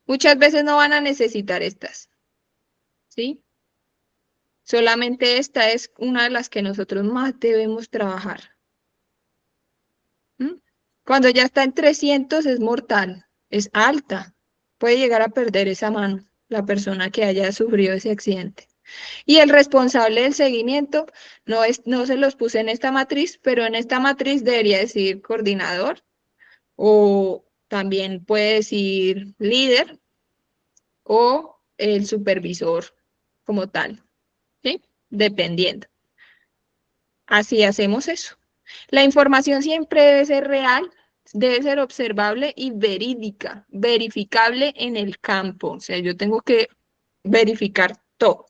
Muchas veces no van a necesitar estas, ¿sí? Solamente esta es una de las que nosotros más debemos trabajar. ¿Mm? Cuando ya está en 300 es mortal, es alta. Puede llegar a perder esa mano la persona que haya sufrido ese accidente. Y el responsable del seguimiento, no se los puse en esta matriz, pero en esta matriz debería decir coordinador o también puede decir líder o el supervisor como tal, ¿sí? Dependiendo. Así hacemos eso. La información siempre debe ser real, debe ser observable y verídica, verificable en el campo. O sea, yo tengo que verificar todo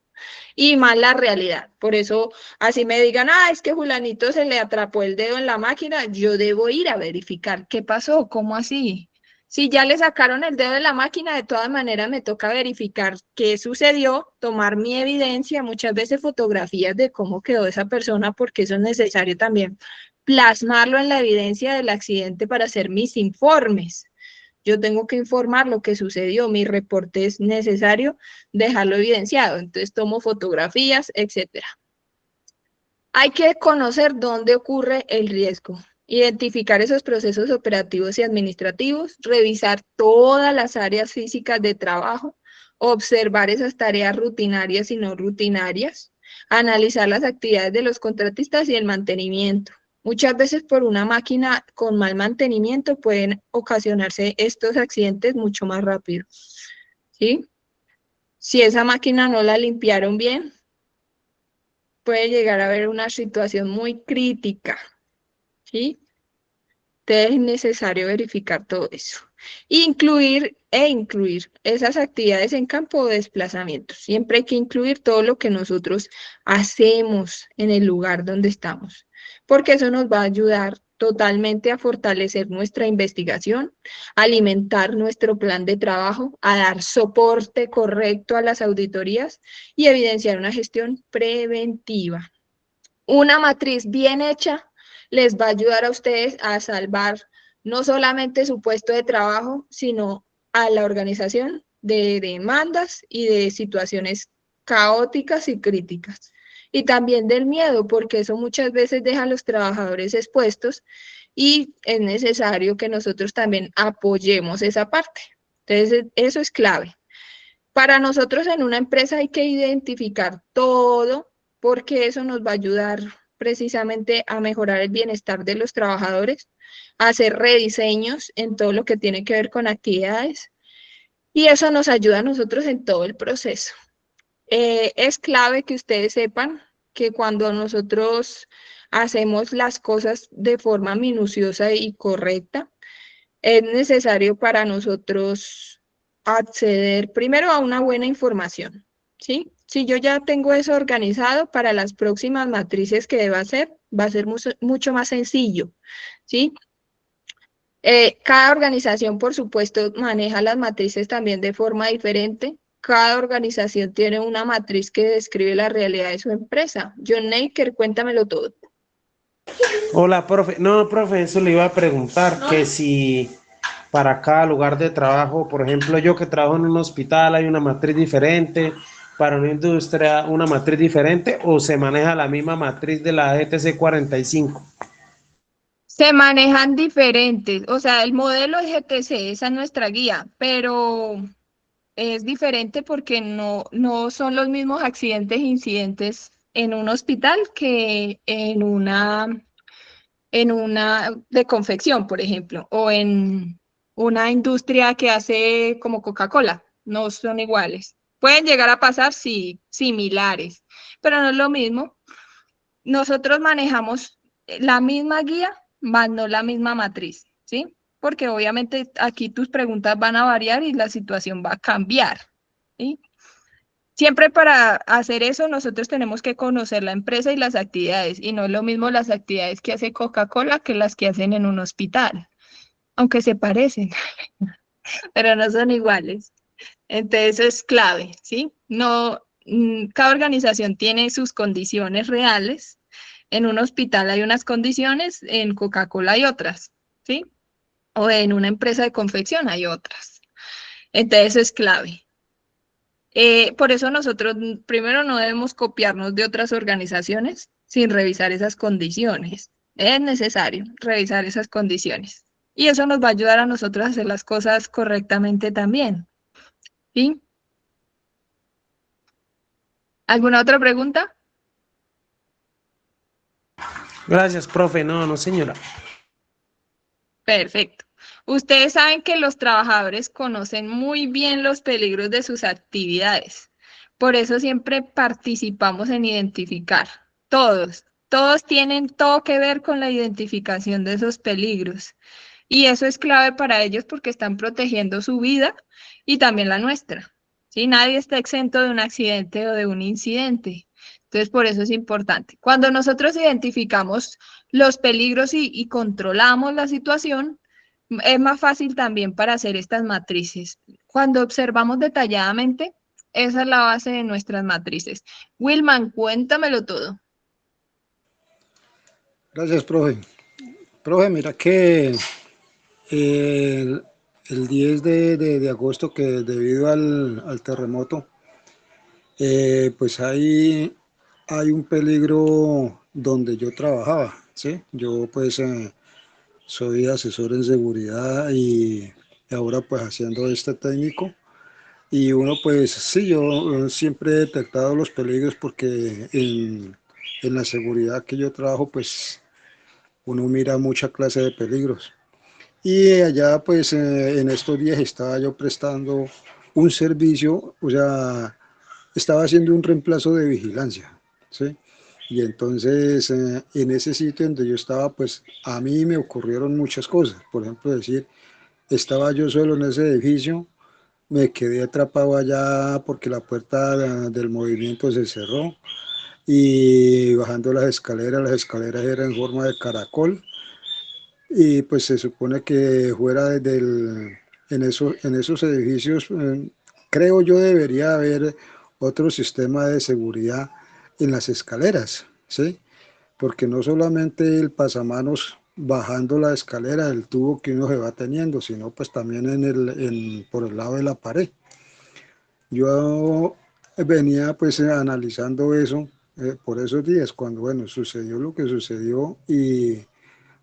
y más la realidad. Por eso, así me digan, es que Julanito se le atrapó el dedo en la máquina, yo debo ir a verificar qué pasó, cómo así. Si ya le sacaron el dedo de la máquina, de todas maneras me toca verificar qué sucedió, tomar mi evidencia, muchas veces fotografías de cómo quedó esa persona, porque eso es necesario también plasmarlo en la evidencia del accidente para hacer mis informes. Yo tengo que informar lo que sucedió, mi reporte es necesario dejarlo evidenciado, entonces tomo fotografías, etcétera. Hay que conocer dónde ocurre el riesgo, identificar esos procesos operativos y administrativos, revisar todas las áreas físicas de trabajo, observar esas tareas rutinarias y no rutinarias, analizar las actividades de los contratistas y el mantenimiento. Muchas veces por una máquina con mal mantenimiento pueden ocasionarse estos accidentes mucho más rápido, ¿sí? Si esa máquina no la limpiaron bien, puede llegar a haber una situación muy crítica, ¿sí? Entonces es necesario verificar todo eso. Incluir esas actividades en campo de desplazamiento. Siempre hay que incluir todo lo que nosotros hacemos en el lugar donde estamos, porque eso nos va a ayudar totalmente a fortalecer nuestra investigación, alimentar nuestro plan de trabajo, a dar soporte correcto a las auditorías y evidenciar una gestión preventiva. Una matriz bien hecha les va a ayudar a ustedes a salvar no solamente su puesto de trabajo, sino a la organización de demandas y de situaciones caóticas y críticas. Y también del miedo, porque eso muchas veces deja a los trabajadores expuestos y es necesario que nosotros también apoyemos esa parte. Entonces, eso es clave. Para nosotros en una empresa hay que identificar todo porque eso nos va a ayudar precisamente a mejorar el bienestar de los trabajadores, a hacer rediseños en todo lo que tiene que ver con actividades y eso nos ayuda a nosotros en todo el proceso. Es clave que ustedes sepan que cuando nosotros hacemos las cosas de forma minuciosa y correcta, es necesario para nosotros acceder primero a una buena información, ¿sí? Si yo ya tengo eso organizado para las próximas matrices que deba hacer, va a ser mucho más sencillo, ¿sí? Cada organización, por supuesto, maneja las matrices también de forma diferente. Cada organización tiene una matriz que describe la realidad de su empresa. John Naker, cuéntamelo todo. Hola, profe. No, profe, eso le iba a preguntar, que si para cada lugar de trabajo, por ejemplo, yo que trabajo en un hospital, hay una matriz diferente, para una industria una matriz diferente, o se maneja la misma matriz de la GTC 45. Se manejan diferentes, o sea, el modelo de GTC, esa es nuestra guía, pero es diferente porque no son los mismos accidentes e incidentes en un hospital que en una de confección, por ejemplo, o en una industria que hace como Coca-Cola, no son iguales. Pueden llegar a pasar, sí, similares, pero no es lo mismo. Nosotros manejamos la misma guía, más no la misma matriz, ¿sí? Porque obviamente aquí tus preguntas van a variar y la situación va a cambiar, ¿sí? Siempre para hacer eso nosotros tenemos que conocer la empresa y las actividades, y no es lo mismo las actividades que hace Coca-Cola que las que hacen en un hospital, aunque se parecen, pero no son iguales. Entonces eso es clave, ¿sí? No, cada organización tiene sus condiciones reales. En un hospital hay unas condiciones, en Coca-Cola hay otras, ¿sí? O en una empresa de confección hay otras. Entonces eso es clave. Por eso nosotros primero no debemos copiarnos de otras organizaciones sin revisar esas condiciones. Es necesario revisar esas condiciones. Y eso nos va a ayudar a nosotros a hacer las cosas correctamente también. ¿Sí? ¿Alguna otra pregunta? Gracias, profe. No, no, señora. Perfecto. Ustedes saben que los trabajadores conocen muy bien los peligros de sus actividades. Por eso siempre participamos en identificar. Todos tienen todo que ver con la identificación de esos peligros. Y eso es clave para ellos porque están protegiendo su vida y también la nuestra. ¿Sí? Nadie está exento de un accidente o de un incidente. Entonces, por eso es importante. Cuando nosotros identificamos los peligros y controlamos la situación, es más fácil también para hacer estas matrices. Cuando observamos detalladamente, esa es la base de nuestras matrices. Wilman, cuéntamelo todo. Gracias, profe. Profe, mira que el, el 10 de agosto, que debido al terremoto, pues hay un peligro donde yo trabajaba, ¿sí? Yo pues soy asesor en seguridad y ahora pues haciendo este técnico. Y uno pues sí, yo siempre he detectado los peligros porque en la seguridad que yo trabajo pues uno mira mucha clase de peligros. Y allá pues en estos días estaba yo prestando un servicio, o sea, estaba haciendo un reemplazo de vigilancia, ¿sí? Y entonces en ese sitio donde yo estaba, pues a mí me ocurrieron muchas cosas. Por ejemplo, decir, estaba yo solo en ese edificio, me quedé atrapado allá porque la puerta del movimiento se cerró y bajando las escaleras eran en forma de caracol y pues se supone que fuera en esos edificios, creo yo debería haber otro sistema de seguridad en las escaleras, ¿sí? Porque no solamente el pasamanos bajando la escalera, el tubo que uno se va teniendo, sino pues también por el lado de la pared. Yo venía pues analizando eso por esos días, cuando bueno, sucedió lo que sucedió y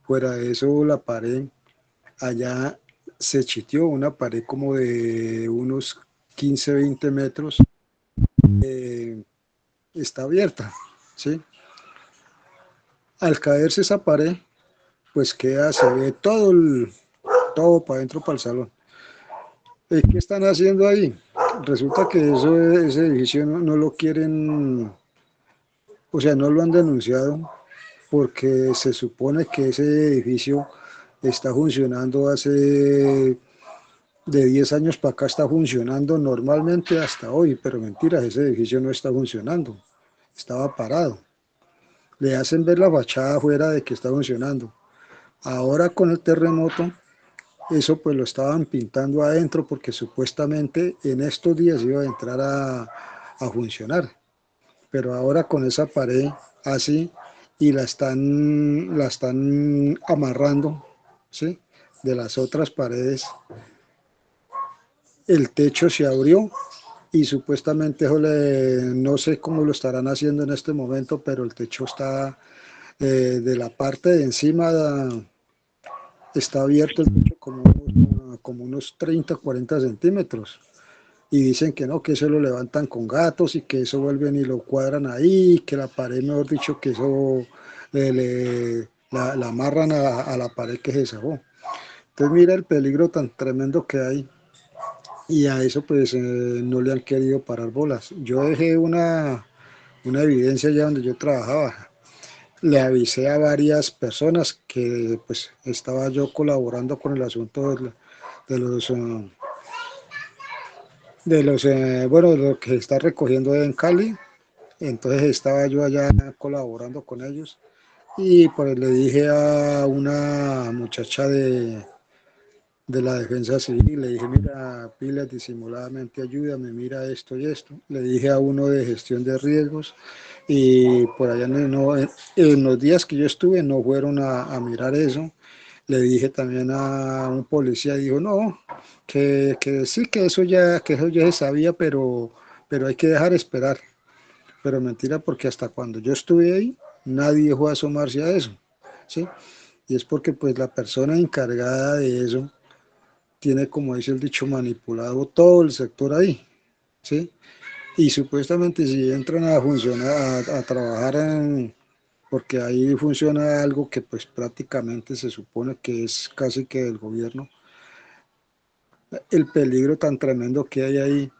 fuera de eso la pared allá se chiteó, una pared como de unos 15 20 metros, eh, está abierta, ¿sí? Al caerse esa pared, pues queda, se ve todo para adentro, para el salón. ¿Qué están haciendo ahí? Resulta que ese edificio no lo quieren, o sea, no lo han denunciado porque se supone que ese edificio está funcionando hace de 10 años para acá, está funcionando normalmente hasta hoy, pero mentiras, ese edificio no está funcionando, estaba parado. Le hacen ver la fachada afuera de que está funcionando. Ahora con el terremoto, eso pues lo estaban pintando adentro porque supuestamente en estos días iba a entrar a funcionar. Pero ahora con esa pared así y la están amarrando, ¿sí? De las otras paredes, el techo se abrió y supuestamente no sé cómo lo estarán haciendo en este momento, pero el techo está de la parte de encima, está abierto el techo como unos 30, 40 centímetros. Y dicen que no, que eso lo levantan con gatos y que eso vuelven y lo cuadran ahí, que la pared, mejor dicho, que eso la amarran a la pared que se cerró. Entonces mira el peligro tan tremendo que hay y a eso pues no le han querido parar bolas. Yo dejé una evidencia allá donde yo trabajaba. Le avisé a varias personas que pues estaba yo colaborando con el asunto de los bueno, lo que se está recogiendo en Cali. Entonces estaba yo allá colaborando con ellos y pues le dije a una muchacha de la defensa civil, le dije, mira, Pilas, disimuladamente ayúdame, mira esto y esto. Le dije a uno de gestión de riesgos y por allá en los días que yo estuve no fueron a mirar eso. Le dije también a un policía, dijo, no, que sí, que eso ya se sabía, pero hay que dejar esperar. Pero mentira, porque hasta cuando yo estuve ahí, nadie fue a asomarse a eso, ¿sí? Y es porque pues la persona encargada de eso tiene, como dice el dicho, manipulado todo el sector ahí, ¿sí? y supuestamente si entran a funcionar, a trabajar porque ahí funciona algo que pues prácticamente se supone que es casi que del gobierno, el peligro tan tremendo que hay ahí,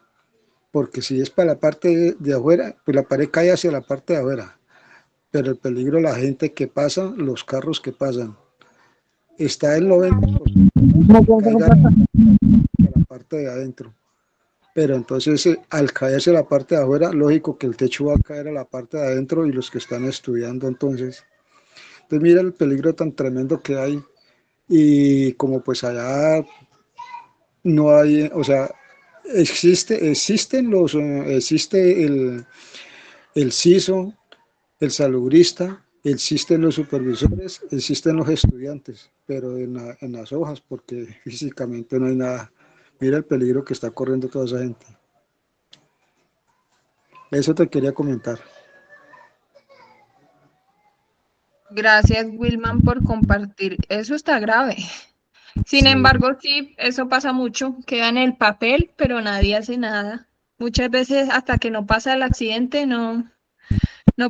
porque si es para la parte de afuera, pues la pared cae hacia la parte de afuera, pero el peligro la gente que pasa, los carros que pasan, está el 90% que caiga a la parte de adentro. Pero entonces al caerse la parte de afuera, lógico que el techo va a caer a la parte de adentro y los que están estudiando entonces mira el peligro tan tremendo que hay y como pues allá no hay, o sea, existe el CISO, el salubrista, existen los supervisores, existen los estudiantes, pero en las hojas, porque físicamente no hay nada. Mira el peligro que está corriendo toda esa gente. Eso te quería comentar. Gracias, Wilman, por compartir. Eso está grave. Sin Sí, embargo, sí, eso pasa mucho. Queda en el papel, pero nadie hace nada. Muchas veces, hasta que no pasa el accidente, no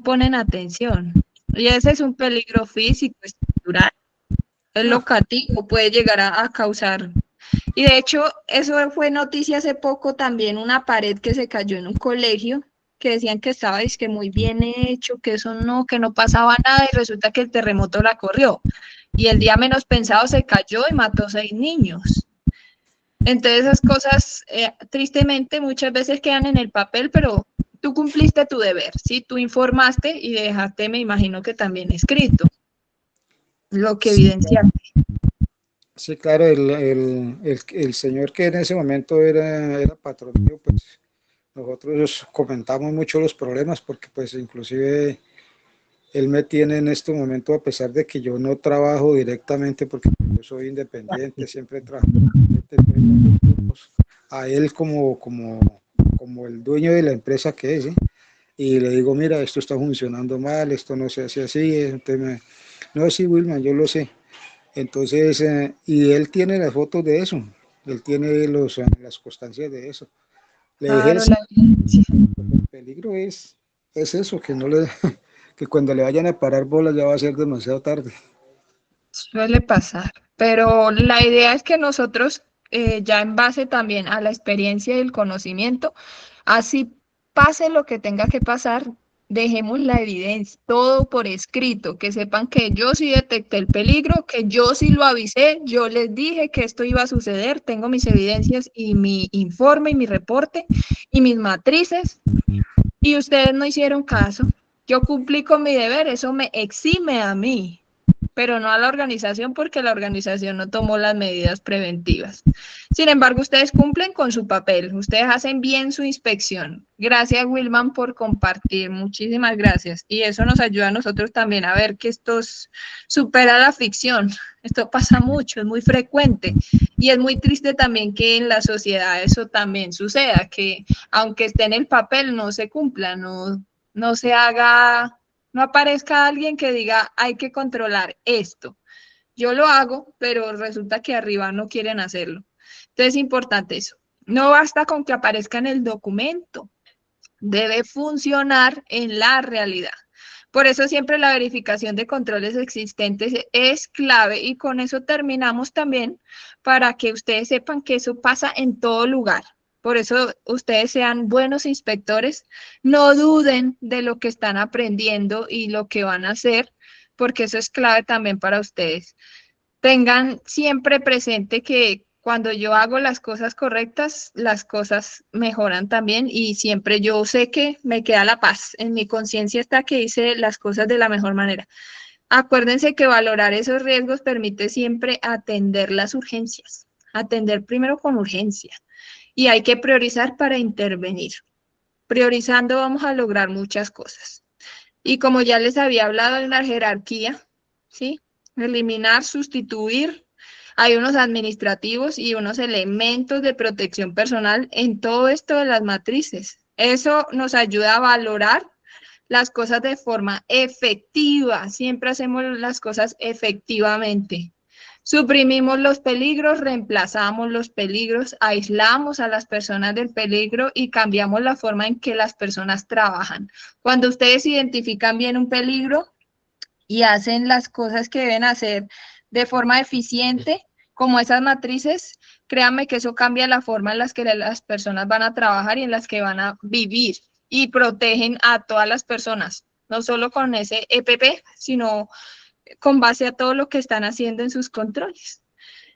ponen atención. Y ese es un peligro físico, estructural, es locativo, puede llegar a causar. Y de hecho, eso fue noticia hace poco también, una pared que se cayó en un colegio, que decían que estaba dizque muy bien hecho, que eso no, que no pasaba nada, y resulta que el terremoto la corrió. Y el día menos pensado se cayó y mató 6 niños. Entonces esas cosas, tristemente, muchas veces quedan en el papel, pero tú cumpliste tu deber, ¿sí? Tú informaste y dejaste, me imagino que también escrito, lo que sí, claro. evidenciaste. Sí, claro, el señor que en ese momento era patrón mío, pues nosotros comentamos mucho los problemas porque pues inclusive él me tiene en este momento, a pesar de que yo no trabajo directamente porque yo soy independiente, siempre trabajo a él como el dueño de la empresa que es, ¿sí? Y le digo, mira, esto está funcionando mal, esto no se hace así, no, sí, Wilman, yo lo sé. Entonces, y él tiene las fotos de eso, él tiene las constancias de eso. Le dije, Claro, la evidencia. el peligro es eso, que no le, que cuando le vayan a parar bolas ya va a ser demasiado tarde. Suele pasar, pero la idea es que nosotros, ya en base también a la experiencia y el conocimiento, así pase lo que tenga que pasar, dejemos la evidencia, todo por escrito, que sepan que yo sí detecté el peligro, que yo sí lo avisé, yo les dije que esto iba a suceder, tengo mis evidencias y mi informe y mi reporte y mis matrices, y ustedes no hicieron caso. Yo cumplí con mi deber, eso me exime a mí, pero no a la organización porque la organización no tomó las medidas preventivas. Sin embargo, ustedes cumplen con su papel, ustedes hacen bien su inspección. Gracias, Wilman, por compartir, muchísimas gracias. Y eso nos ayuda a nosotros también a ver que esto supera la ficción. Esto pasa mucho, es muy frecuente. Y es muy triste también que en la sociedad eso también suceda, que aunque esté en el papel no se cumpla, no se haga, no aparezca alguien que diga hay que controlar esto. Yo lo hago, pero resulta que arriba no quieren hacerlo. Entonces es importante eso. No basta con que aparezca en el documento, debe funcionar en la realidad. Por eso siempre la verificación de controles existentes es clave y con eso terminamos también para que ustedes sepan que eso pasa en todo lugar. Por eso ustedes sean buenos inspectores, no duden de lo que están aprendiendo y lo que van a hacer, porque eso es clave también para ustedes. Tengan siempre presente que cuando yo hago las cosas correctas, las cosas mejoran también y siempre yo sé que me queda la paz. En mi conciencia está que hice las cosas de la mejor manera. Acuérdense que valorar esos riesgos permite siempre atender las urgencias, atender primero con urgencia y hay que priorizar para intervenir. Priorizando vamos a lograr muchas cosas. Y como ya les había hablado, hay una jerarquía, ¿sí? Eliminar, sustituir. Hay unos administrativos y unos elementos de protección personal en todo esto de las matrices. Eso nos ayuda a valorar las cosas de forma efectiva. Siempre hacemos las cosas efectivamente. Suprimimos los peligros, reemplazamos los peligros, aislamos a las personas del peligro y cambiamos la forma en que las personas trabajan. Cuando ustedes identifican bien un peligro y hacen las cosas que deben hacer de forma eficiente, como esas matrices, créanme que eso cambia la forma en las que las personas van a trabajar y en las que van a vivir y protegen a todas las personas, no solo con ese EPP, sino con base a todo lo que están haciendo en sus controles.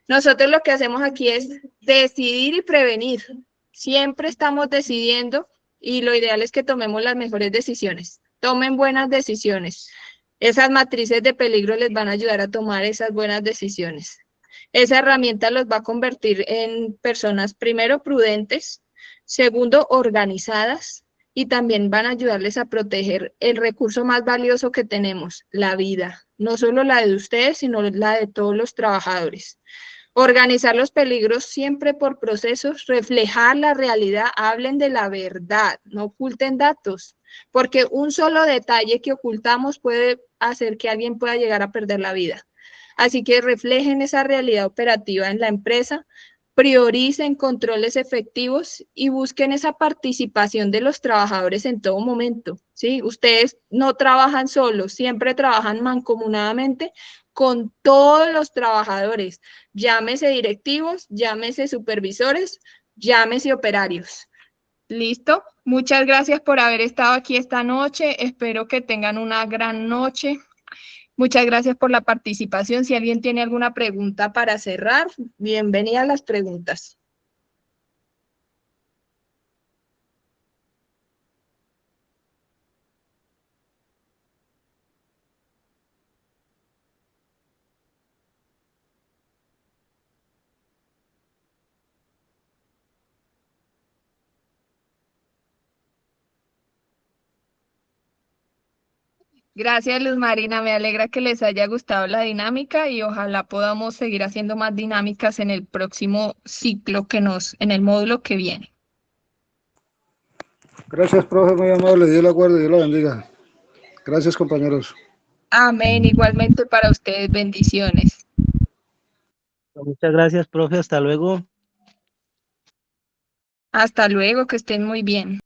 Nosotros lo que hacemos aquí es decidir y prevenir. Siempre estamos decidiendo y lo ideal es que tomemos las mejores decisiones. Tomen buenas decisiones. Esas matrices de peligro les van a ayudar a tomar esas buenas decisiones. Esa herramienta los va a convertir en personas, primero, prudentes, segundo, organizadas, y también van a ayudarles a proteger el recurso más valioso que tenemos, la vida. No solo la de ustedes, sino la de todos los trabajadores. Organizar los peligros siempre por procesos, reflejar la realidad, hablen de la verdad, no oculten datos, porque un solo detalle que ocultamos puede hacer que alguien pueda llegar a perder la vida. Así que reflejen esa realidad operativa en la empresa, prioricen controles efectivos y busquen esa participación de los trabajadores en todo momento, ¿sí? Ustedes no trabajan solos, siempre trabajan mancomunadamente con todos los trabajadores, llámese directivos, llámese supervisores, llámese operarios. ¿Listo? Muchas gracias por haber estado aquí esta noche. Espero que tengan una gran noche. Muchas gracias por la participación. Si alguien tiene alguna pregunta para cerrar, bienvenida a las preguntas. Gracias, Luz Marina. Me alegra que les haya gustado la dinámica y ojalá podamos seguir haciendo más dinámicas en el próximo ciclo en el módulo que viene. Gracias, profe, muy amable. Dios la guarde, Dios la bendiga. Gracias, compañeros. Amén. Igualmente para ustedes, bendiciones. Muchas gracias, profe. Hasta luego. Hasta luego, que estén muy bien.